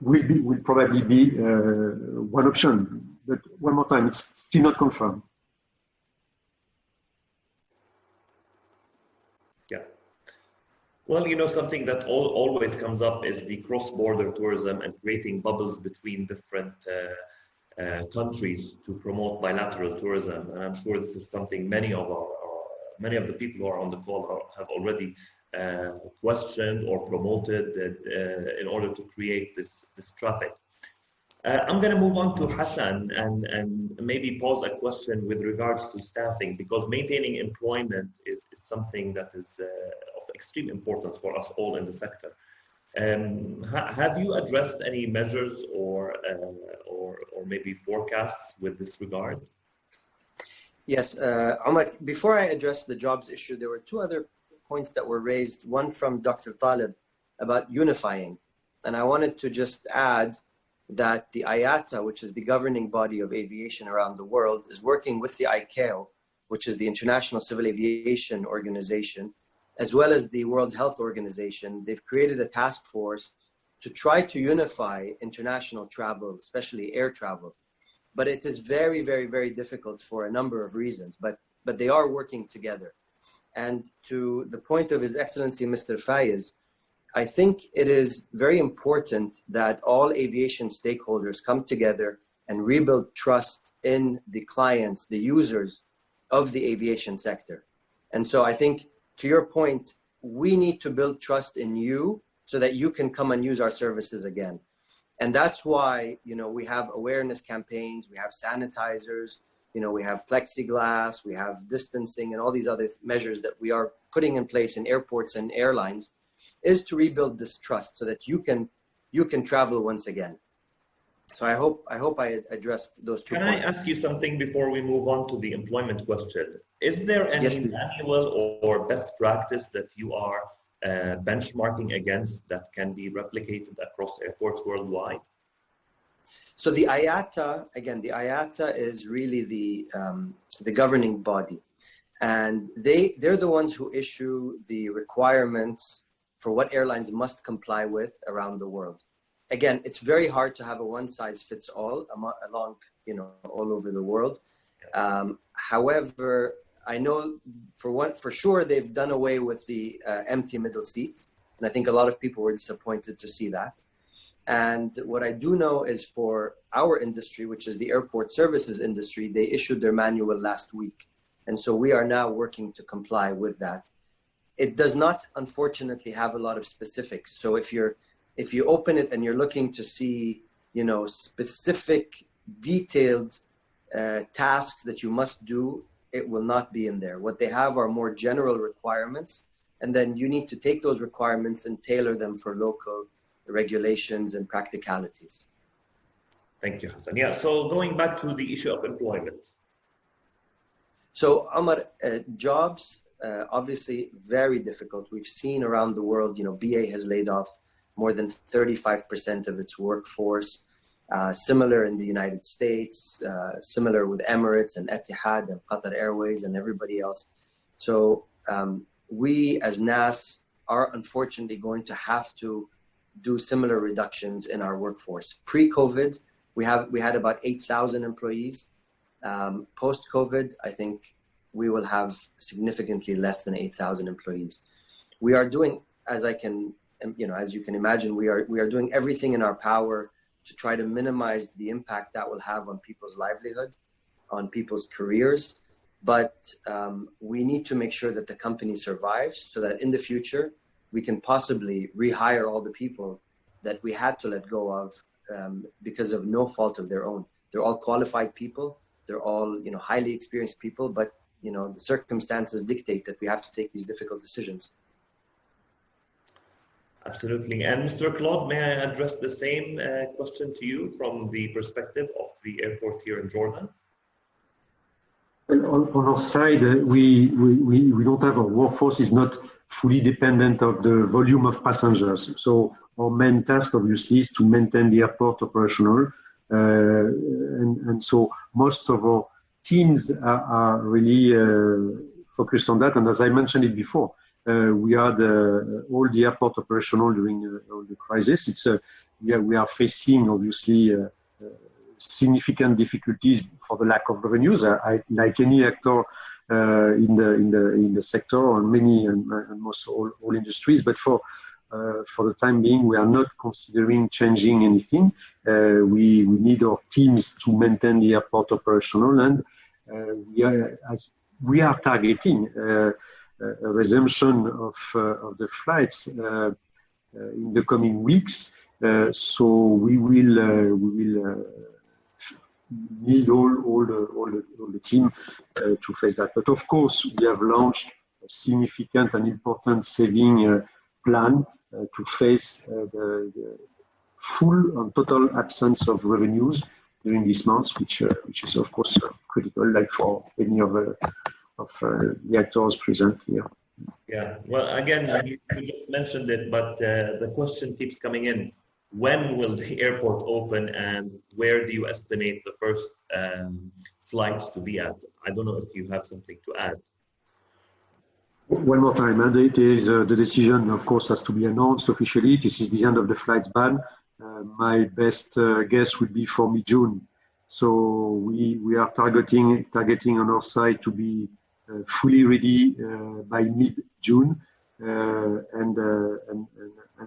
will probably be one option. But one more time, it's still not confirmed. Yeah. Well, something that always comes up is the cross-border tourism and creating bubbles between different countries to promote bilateral tourism. And I'm sure this is something many of the people who are on the call have already questioned or promoted in order to create this traffic. I'm going to move on to Hassan and maybe pose a question with regards to staffing, because maintaining employment is something that is of extreme importance for us all in the sector. Have you addressed any measures or maybe forecasts with this regard? Yes, Omar, before I address the jobs issue, there were two other points that were raised, one from Dr. Talib about unifying. And I wanted to just add that the IATA, which is the governing body of aviation around the world, is working with the ICAO, which is the International Civil Aviation Organization, as well as the World Health Organization. They've created a task force to try to unify international travel, especially air travel. But it is very, very, very difficult for a number of reasons, but they are working together. And to the point of His Excellency, Mr. Fayez, I think it is very important that all aviation stakeholders come together and rebuild trust in the clients, the users of the aviation sector. And so I think, to your point, we need to build trust in you so that you can come and use our services again. And that's why, we have awareness campaigns, we have sanitizers, we have plexiglass, we have distancing and all these other measures that we are putting in place in airports and airlines, is to rebuild this trust so that you can travel once again. So I hope I addressed those two points. Can I ask you something before we move on to the employment question? Is there any manual or best practice that you are benchmarking against that can be replicated across airports worldwide? So the IATA is really the governing body, and they're the ones who issue the requirements for what airlines must comply with around the world. Again, it's very hard to have a one-size-fits-all along, all over the world. However, I know for sure they've done away with the empty middle seats, and I think a lot of people were disappointed to see that. And what I do know is for our industry, which is the airport services industry, they issued their manual last week, and so we are now working to comply with that. It does not, unfortunately, have a lot of specifics. So if you open it and you're looking to see, specific, detailed tasks that you must do, it will not be in there. What they have are more general requirements, and then you need to take those requirements and tailor them for local regulations and practicalities. Thank you, Hassan. Yeah, so going back to the issue of employment. So, Omar, jobs, obviously very difficult. We've seen around the world, BA has laid off more than 35% of its workforce. Similar in the United States, similar with Emirates and Etihad and Qatar Airways and everybody else. So we as NAS are unfortunately going to have to do similar reductions in our workforce. Pre-COVID, we had about 8,000 employees. Post-COVID, I think we will have significantly less than 8,000 employees. We are doing, as I can and, you know, as you can imagine, we are doing everything in our power to try to minimize the impact that will have on people's livelihoods, on people's careers. But we need to make sure that the company survives so that in the future, we can possibly rehire all the people that we had to let go of because of no fault of their own. They're all qualified people. They're all, you know, highly experienced people, but, you know, the circumstances dictate that we have to take these difficult decisions. Absolutely. And Mr. Claude, may I address the same question to you from the perspective of the airport here in Jordan? Well, on our side, we don't have, our workforce is not fully dependent of the volume of passengers. So our main task, obviously, is to maintain the airport operational. And so most of our teams are really focused on that. And as I mentioned it before, we had all the airport operational during the crisis. We are facing, obviously, significant difficulties for the lack of revenues. Like any actor in the sector, or many and most all industries. But for the time being, we are not considering changing anything. We need our teams to maintain the airport operational, and we are targeting a resumption of the flights in the coming weeks. So we will need all the team to face that. But of course, we have launched a significant and important saving plan to face the full and total absence of revenues during these months, which is of course critical, like for any of the actors present here. Yeah, well, again, you just mentioned it, but the question keeps coming in. When will the airport open, and where do you estimate the first flights to be at? I don't know if you have something to add. One more time, and it is the decision, of course, has to be announced officially. This is the end of the flights ban. My best guess would be for mid-June. So we are targeting on our side to be fully ready by mid-June, and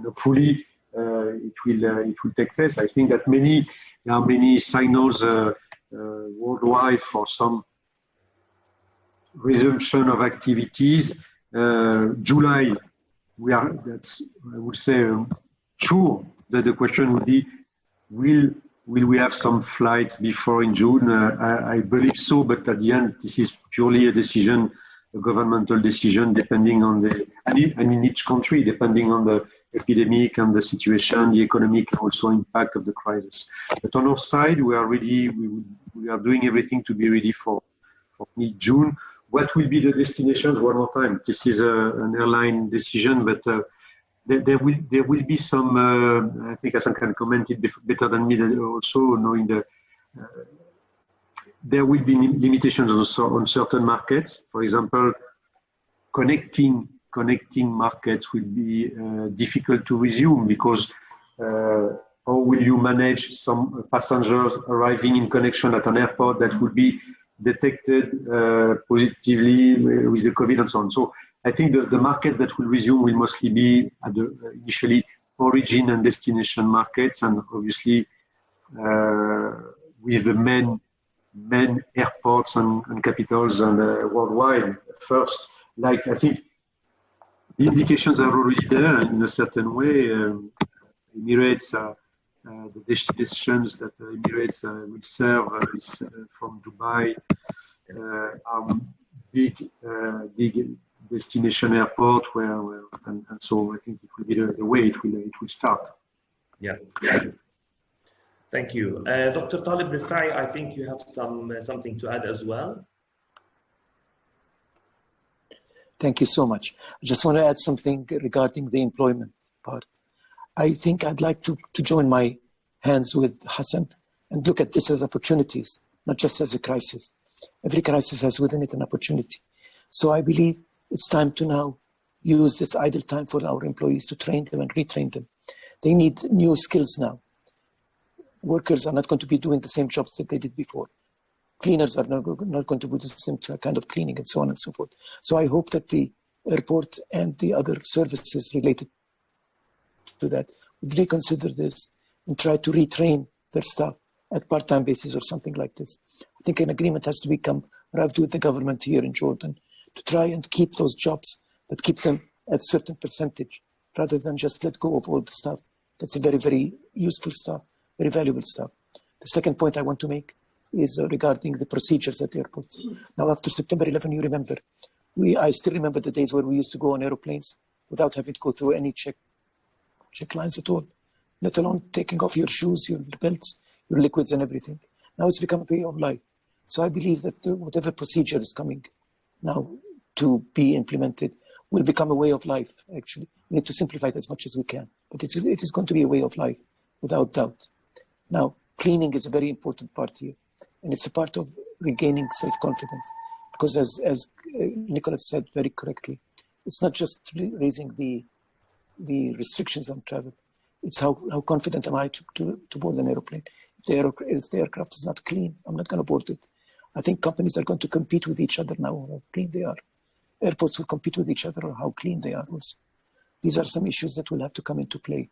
hopefully it will take place. I think that there are many signals worldwide for some resumption of activities. July, I would say, sure that the question would be, will we have some flights before in June? I believe so, but at the end, this is purely a governmental decision, depending on in each country, depending on the epidemic and the situation, the economic and also impact of the crisis. But on our side, we are ready. We are doing everything to be ready for mid-June. What will be the destinations? One more time, this is an airline decision, but there will be some. I think Hassan can comment it better than me. Also, knowing there will be limitations also on certain markets. For example, connecting markets will be difficult to resume, because how will you manage some passengers arriving in connection at an airport that will be detected positively with the COVID and so on. So I think the markets that will resume will mostly be at the initially origin and destination markets, and obviously with the main airports and capitals and worldwide first. Like, I think the indications are already there in a certain way. Emirates, the destinations that Emirates will serve from Dubai are big destination airport and so I think it will be the way it will start. Yeah. Thank you. Dr. Talib Rifai, I think you have something to add as well. Thank you so much. I just want to add something regarding the employment part. I think I'd like to join my hands with Hassan and look at this as opportunities, not just as a crisis. Every crisis has within it an opportunity. So I believe it's time to now use this idle time for our employees to train them and retrain them. They need new skills now. Workers are not going to be doing the same jobs that they did before. Cleaners are not going to do the same kind of cleaning and so on and so forth. So I hope that the airport and the other services related do that would reconsider this and try to retrain their staff at part-time basis or something like this. I think an agreement has to become arrived with the government here in Jordan to try and keep those jobs, but keep them at a certain percentage rather than just let go of all the stuff. That's a very, very useful stuff, very valuable stuff. The second point I want to make is regarding the procedures at airports. Now, after September 11, you remember, I still remember the days where we used to go on aeroplanes without having to go through any check lines at all, let alone taking off your shoes, your belts, your liquids and everything. Now it's become a way of life. So I believe that whatever procedure is coming now to be implemented will become a way of life, actually. We need to simplify it as much as we can, but it is going to be a way of life, without doubt. Now, cleaning is a very important part here, and it's a part of regaining self-confidence, because as Nicholas said very correctly, it's not just raising the restrictions on travel. It's how confident am I to board an aeroplane. If the aircraft is not clean, I'm not going to board it. I think companies are going to compete with each other now on how clean they are. Airports will compete with each other on how clean they are also. These are some issues that will have to come into play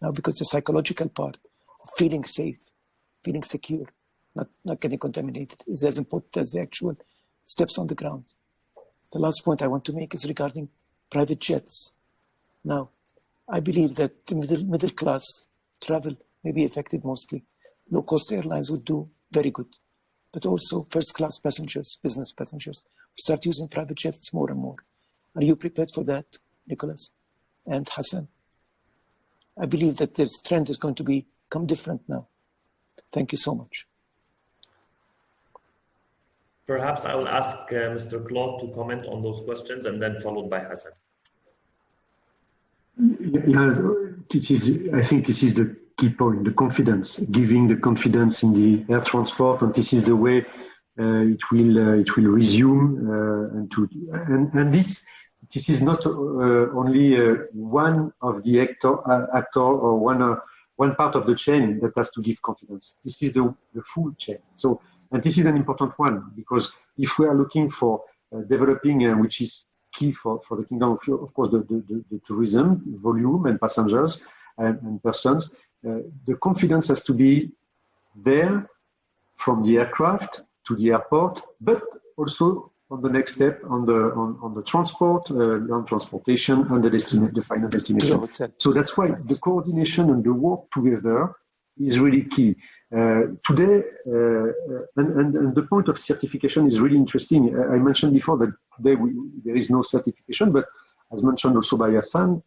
now, because the psychological part of feeling safe, feeling secure, not getting contaminated is as important as the actual steps on the ground. The last point I want to make is regarding private jets. Now, I believe that the middle class travel may be affected mostly. Low-cost airlines would do very good, but also first-class passengers, business passengers, start using private jets more and more. Are you prepared for that, Nicholas and Hassan? I believe that this trend is going to become different now. Thank you so much. Perhaps I will ask Mr. Claude to comment on those questions and then followed by Hassan. Yeah, I think this is the key point, the confidence, giving the confidence in the air transport, and this is the way it will resume. And this is not only one of the actor or one part of the chain that has to give confidence. This is the full chain. So, and this is an important one, because if we are looking for developing, which is key for the kingdom of course, the tourism volume and passengers and persons, the confidence has to be there from the aircraft to the airport, but also on the next step on the transport, on transportation, and the final destination. So that's why the coordination and the work together is really key. Today, and the point of certification is really interesting. I mentioned before that today there is no certification, but as mentioned also by Hassan,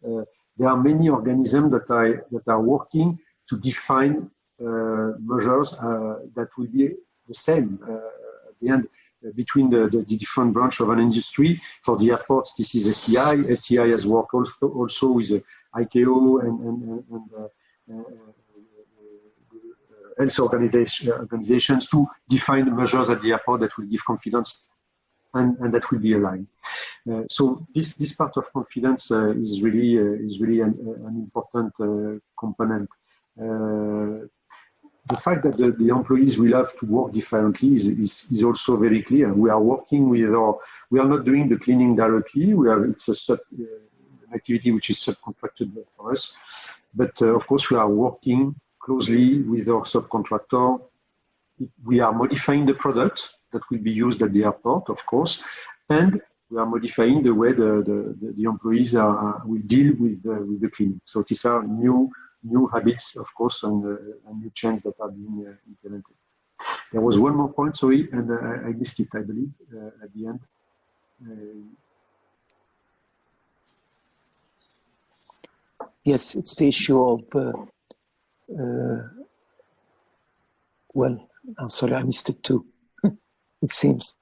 there are many organisms that are working to define measures that will be the same at the end between the different branch of an industry. For the airports, this is SCI. SCI has worked also with ICAO and health organizations to define measures at the airport that will give confidence and that will be aligned. So this part of confidence is really an important component. The fact that the employees will have to work differently is also very clear. We are working we are not doing the cleaning directly. It's an activity which is subcontracted for us, but of course we are working closely with our subcontractor. We are modifying the product that will be used at the airport, of course, and we are modifying the way the employees will deal with the cleaning. So these are new habits, of course, and new changes that are being implemented. There was one more point, sorry, and I missed it, I believe, at the end. Yes, it's the issue of, well, I'm sorry, I missed it too, it seems.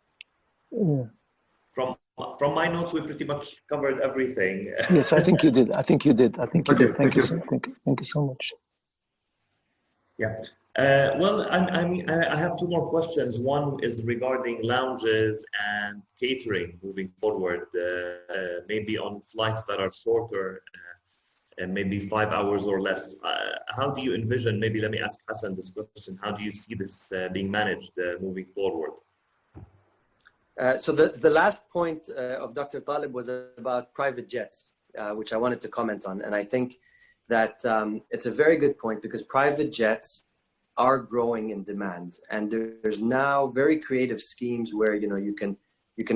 From my notes, we pretty much covered everything. Yes, I think you did. Thank you. Okay, Thank you so much. Yeah. Well, I have two more questions. One is regarding lounges and catering moving forward, maybe on flights that are shorter, and maybe 5 hours or less. How do you envision, maybe let me ask Hassan this question, how do you see this being managed moving forward? So the last point of Dr. Talib was about private jets, which I wanted to comment on. And I think that it's a very good point, because private jets are growing in demand, and there's now very creative schemes where you can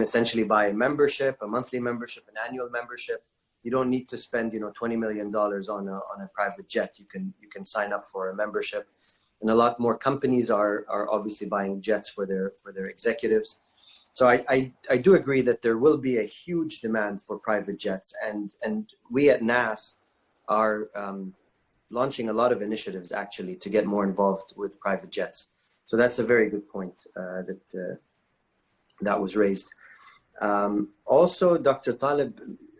essentially buy a membership, a monthly membership, an annual membership. You don't need to spend $20 million on a private jet. You can sign up for a membership, and a lot more companies are obviously buying jets for their executives. So I do agree that there will be a huge demand for private jets, and we at NAS are launching a lot of initiatives actually to get more involved with private jets. So that's a very good point that was raised. Also, Dr. Talib,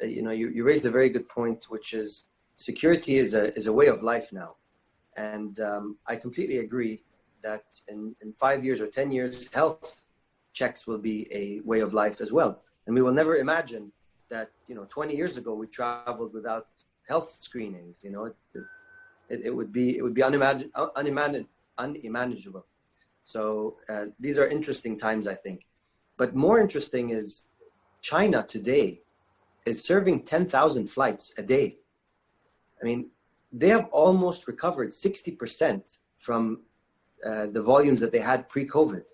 you raised a very good point, which is security is a way of life now. And I completely agree that in 5 years or 10 years, health checks will be a way of life as well. And we will never imagine that, 20 years ago, we traveled without health screenings. It would be unimaginable. So these are interesting times, I think. But more interesting is China today is serving 10,000 flights a day. I mean, they have almost recovered 60% from the volumes that they had pre-COVID.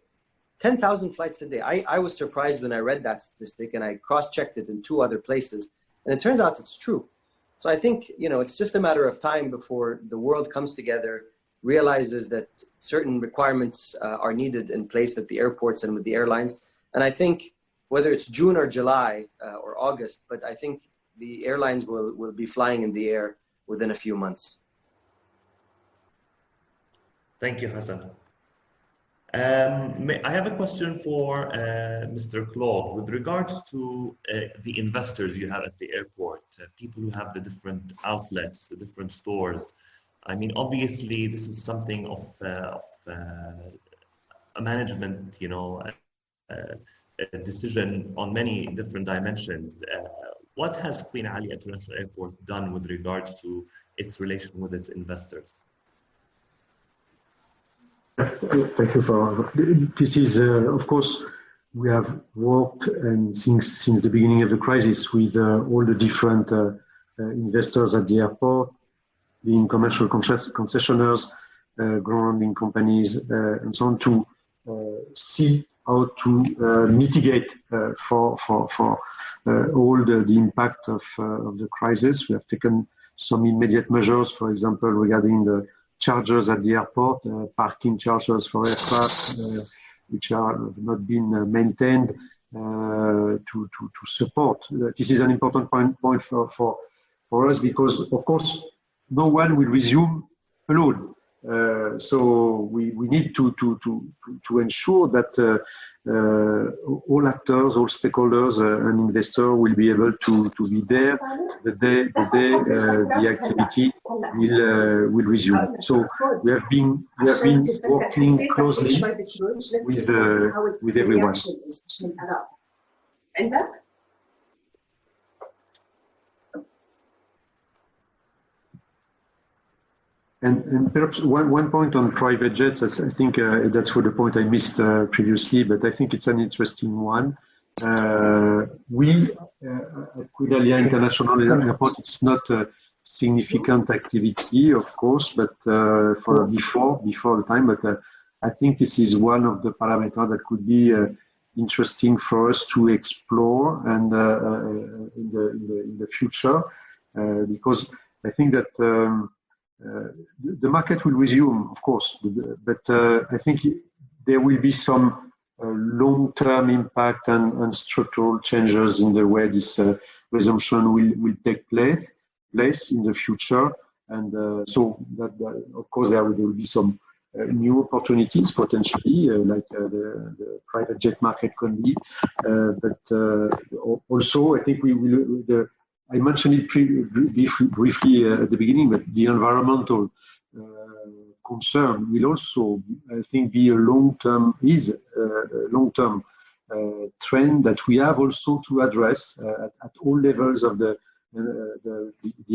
10,000 flights a day. I was surprised when I read that statistic, and I cross-checked it in 2 other places, and it turns out it's true. So I think, it's just a matter of time before the world comes together, realizes that certain requirements are needed in place at the airports and with the airlines. And I think whether it's June or July or August, but I think the airlines will be flying in the air within a few months. Thank you, Hassan. I have a question for Mr. Claude with regards to the investors you have at the airport, people who have the different outlets, the different stores. I mean, obviously, this is something of a management, a decision on many different dimensions. What has Queen Ali International Airport done with regards to its relation with its investors? Thank you for this. Is of course we have worked and since the beginning of the crisis with all the different investors at the airport, being commercial concessionaires, grounding companies, and so on, to see how to mitigate for all the impact of the crisis. We have taken some immediate measures, for example, regarding the charges at the airport, parking charges for aircraft, which have not been maintained, to support. This is an important point for us, because, of course, no one will resume alone. So we need to ensure that all actors, all stakeholders, and investors will be able to be there the day the activity will resume. So we have been working closely with everyone. And perhaps one point on private jets, I think that's for the point I missed previously, but I think it's an interesting one. We at Queen Ali International Airport, it's not a significant activity, of course, but for before the time. But I think this is one of the parameters that could be interesting for us to explore and in the future, because I think that. The market will resume, of course, but I think there will be some long-term impact and structural changes in the way this resumption will take place in the future. And so, that, of course, there will be some new opportunities potentially, like the private jet market can be. But also, I think we will. I mentioned it briefly at the beginning, but the environmental concern will also, I think, be a long-term trend that we have also to address at all levels of the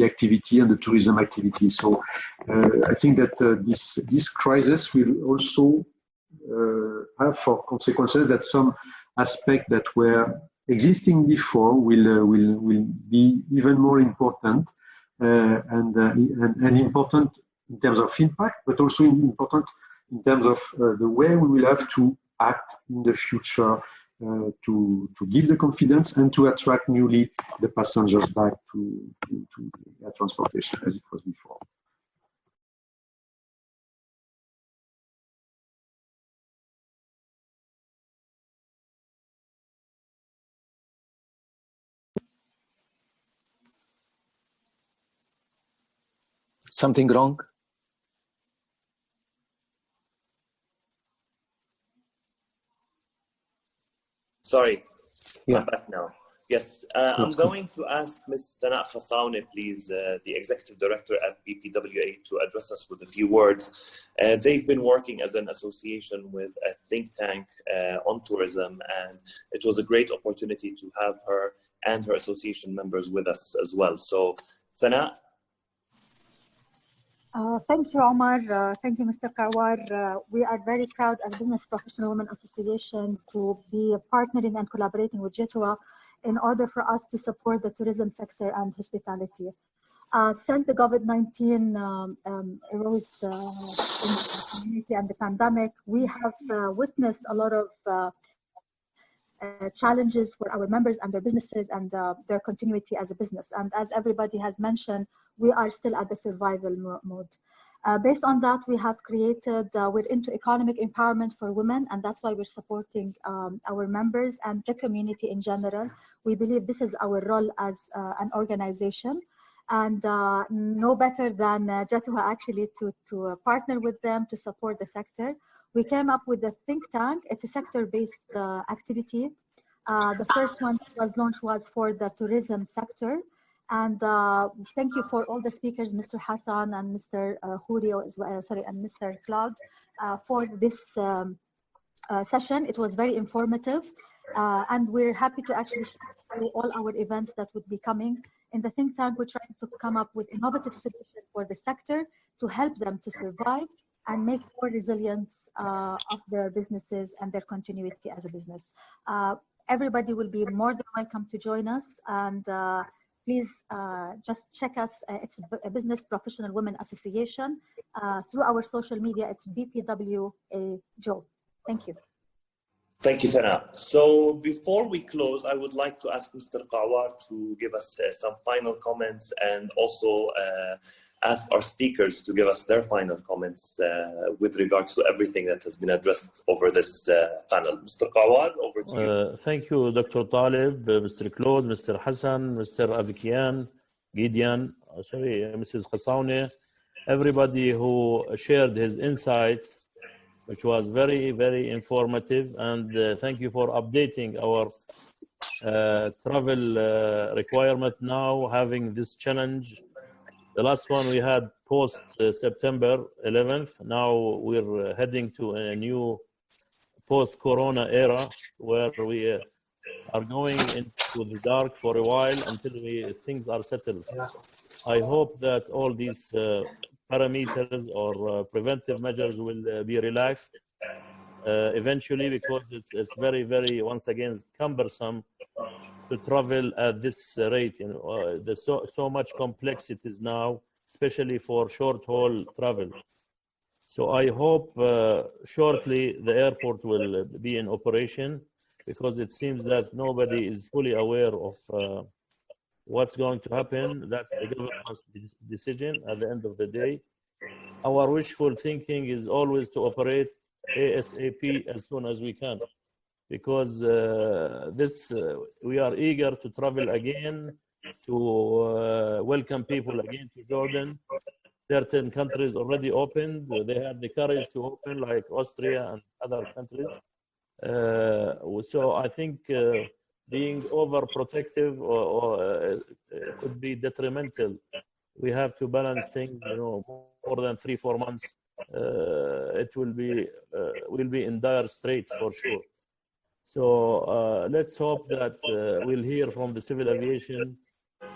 activity and the tourism activity. So I think that this crisis will also have for consequences that some aspects that were existing before will be even more important, and important in terms of impact, but also important in terms of the way we will have to act in the future to give the confidence and to attract newly the passengers back to air transportation as it was before. Something wrong? Sorry, Yeah. I'm back now. Yes, I'm going to ask Ms. Sana Khassaoune, please, the Executive Director at BPWA, to address us with a few words. They've been working as an association with a think tank on tourism, and it was a great opportunity to have her and her association members with us as well. So, Sana. Thank you, Omar. Thank you, Mr. Kawar. We are very proud as Business Professional Women Association to be partnering and collaborating with JETWA in order for us to support the tourism sector and hospitality. Since the COVID-19 arose in the community and the pandemic, we have witnessed a lot of challenges for our members and their businesses and their continuity as a business. And as everybody has mentioned, we are still at the survival mode. Based on that, we have created, we're into economic empowerment for women, and that's why we're supporting our members and the community in general. We believe this is our role as an organization, and no better than JETWA actually to partner with them to support the sector. We came up with a think tank. It's a sector-based activity. The first one was launched was for the tourism sector. And thank you for all the speakers, Mr. Hassan and Mr. Julio, as well, and Mr. Claude, for this session. It was very informative. And we're happy to actually share all our events that would be coming. In the think tank, we're trying to come up with innovative solutions for the sector to help them to survive and make more resilience of their businesses and their continuity as a business. Everybody will be more than welcome to join us, and please just check us. It's a Business Professional Women Association. Through our social media, it's BPWA Joe. Thank you. Thank you, Sana. So before we close, I would like to ask Mr. Kawar to give us some final comments, and also ask our speakers to give us their final comments with regards to everything that has been addressed over this panel. Mr. Kawar, over to you. Thank you, Dr. Talib, Mr. Claude, Mr. Hassan, Mr. Avikian, Gideon, Mrs. Khassaoune, everybody who shared his insights, which was very, very informative. And thank you for updating our travel requirement now, having this challenge. The last one we had post September 11th. Now we're heading to a new post-corona era where we are going into the dark for a while until things are settled. I hope that all these parameters or preventive measures will be relaxed eventually, because it's very, very, once again, cumbersome to travel at this rate. You know, there's so much complexities now, especially for short-haul travel. So I hope shortly the airport will be in operation, because it seems that nobody is fully aware of what's going to happen. That's the government's decision at the end of the day. Our wishful thinking is always to operate ASAP as soon as we can, because we are eager to travel again, to welcome people again to Jordan. Certain countries already opened. They had the courage to open, like Austria and other countries. So I think being overprotective could be detrimental. We have to balance things. You know, more than 3-4 months, it will be in dire straits for sure. So let's hope that we'll hear from the civil aviation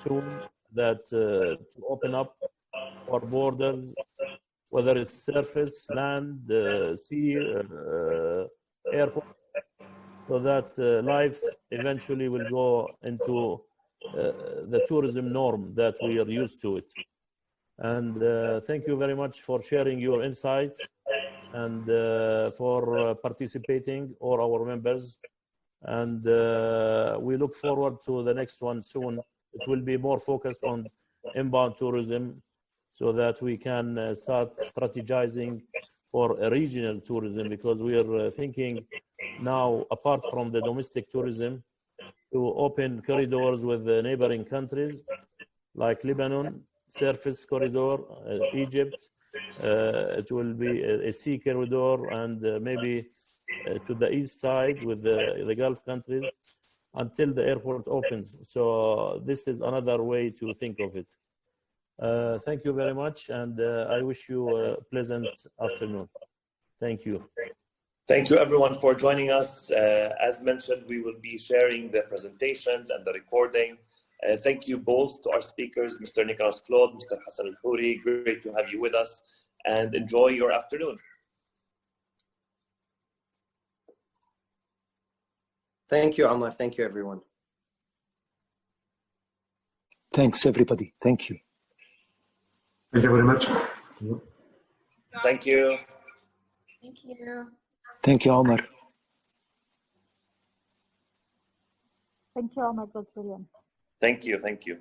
soon that to open up our borders, whether it's surface, land, sea, airport, so that life eventually will go into the tourism norm that we are used to it. And thank you very much for sharing your insight and for participating, all our members. And we look forward to the next one soon. It will be more focused on inbound tourism so that we can start strategizing for a regional tourism, because we are thinking now, apart from the domestic tourism, to open corridors with the neighboring countries like Lebanon, surface corridor, Egypt. It will be a sea corridor, and maybe to the east side with the Gulf countries until the airport opens. So this is another way to think of it. Thank you very much, and I wish you a pleasant afternoon. Thank you. Thank you everyone for joining us. As mentioned, we will be sharing the presentations and the recording. Thank you both to our speakers, Mr. Nicholas Claude, Mr. Hassan Al-Houri. Great to have you with us, and enjoy your afternoon. Thank you, Omar. Thank you, everyone. Thanks, everybody. Thank you. Thank you very much. Thank you. Thank you. Thank you, Omar. Thank you, Omar. It was brilliant. Thank you. Thank you.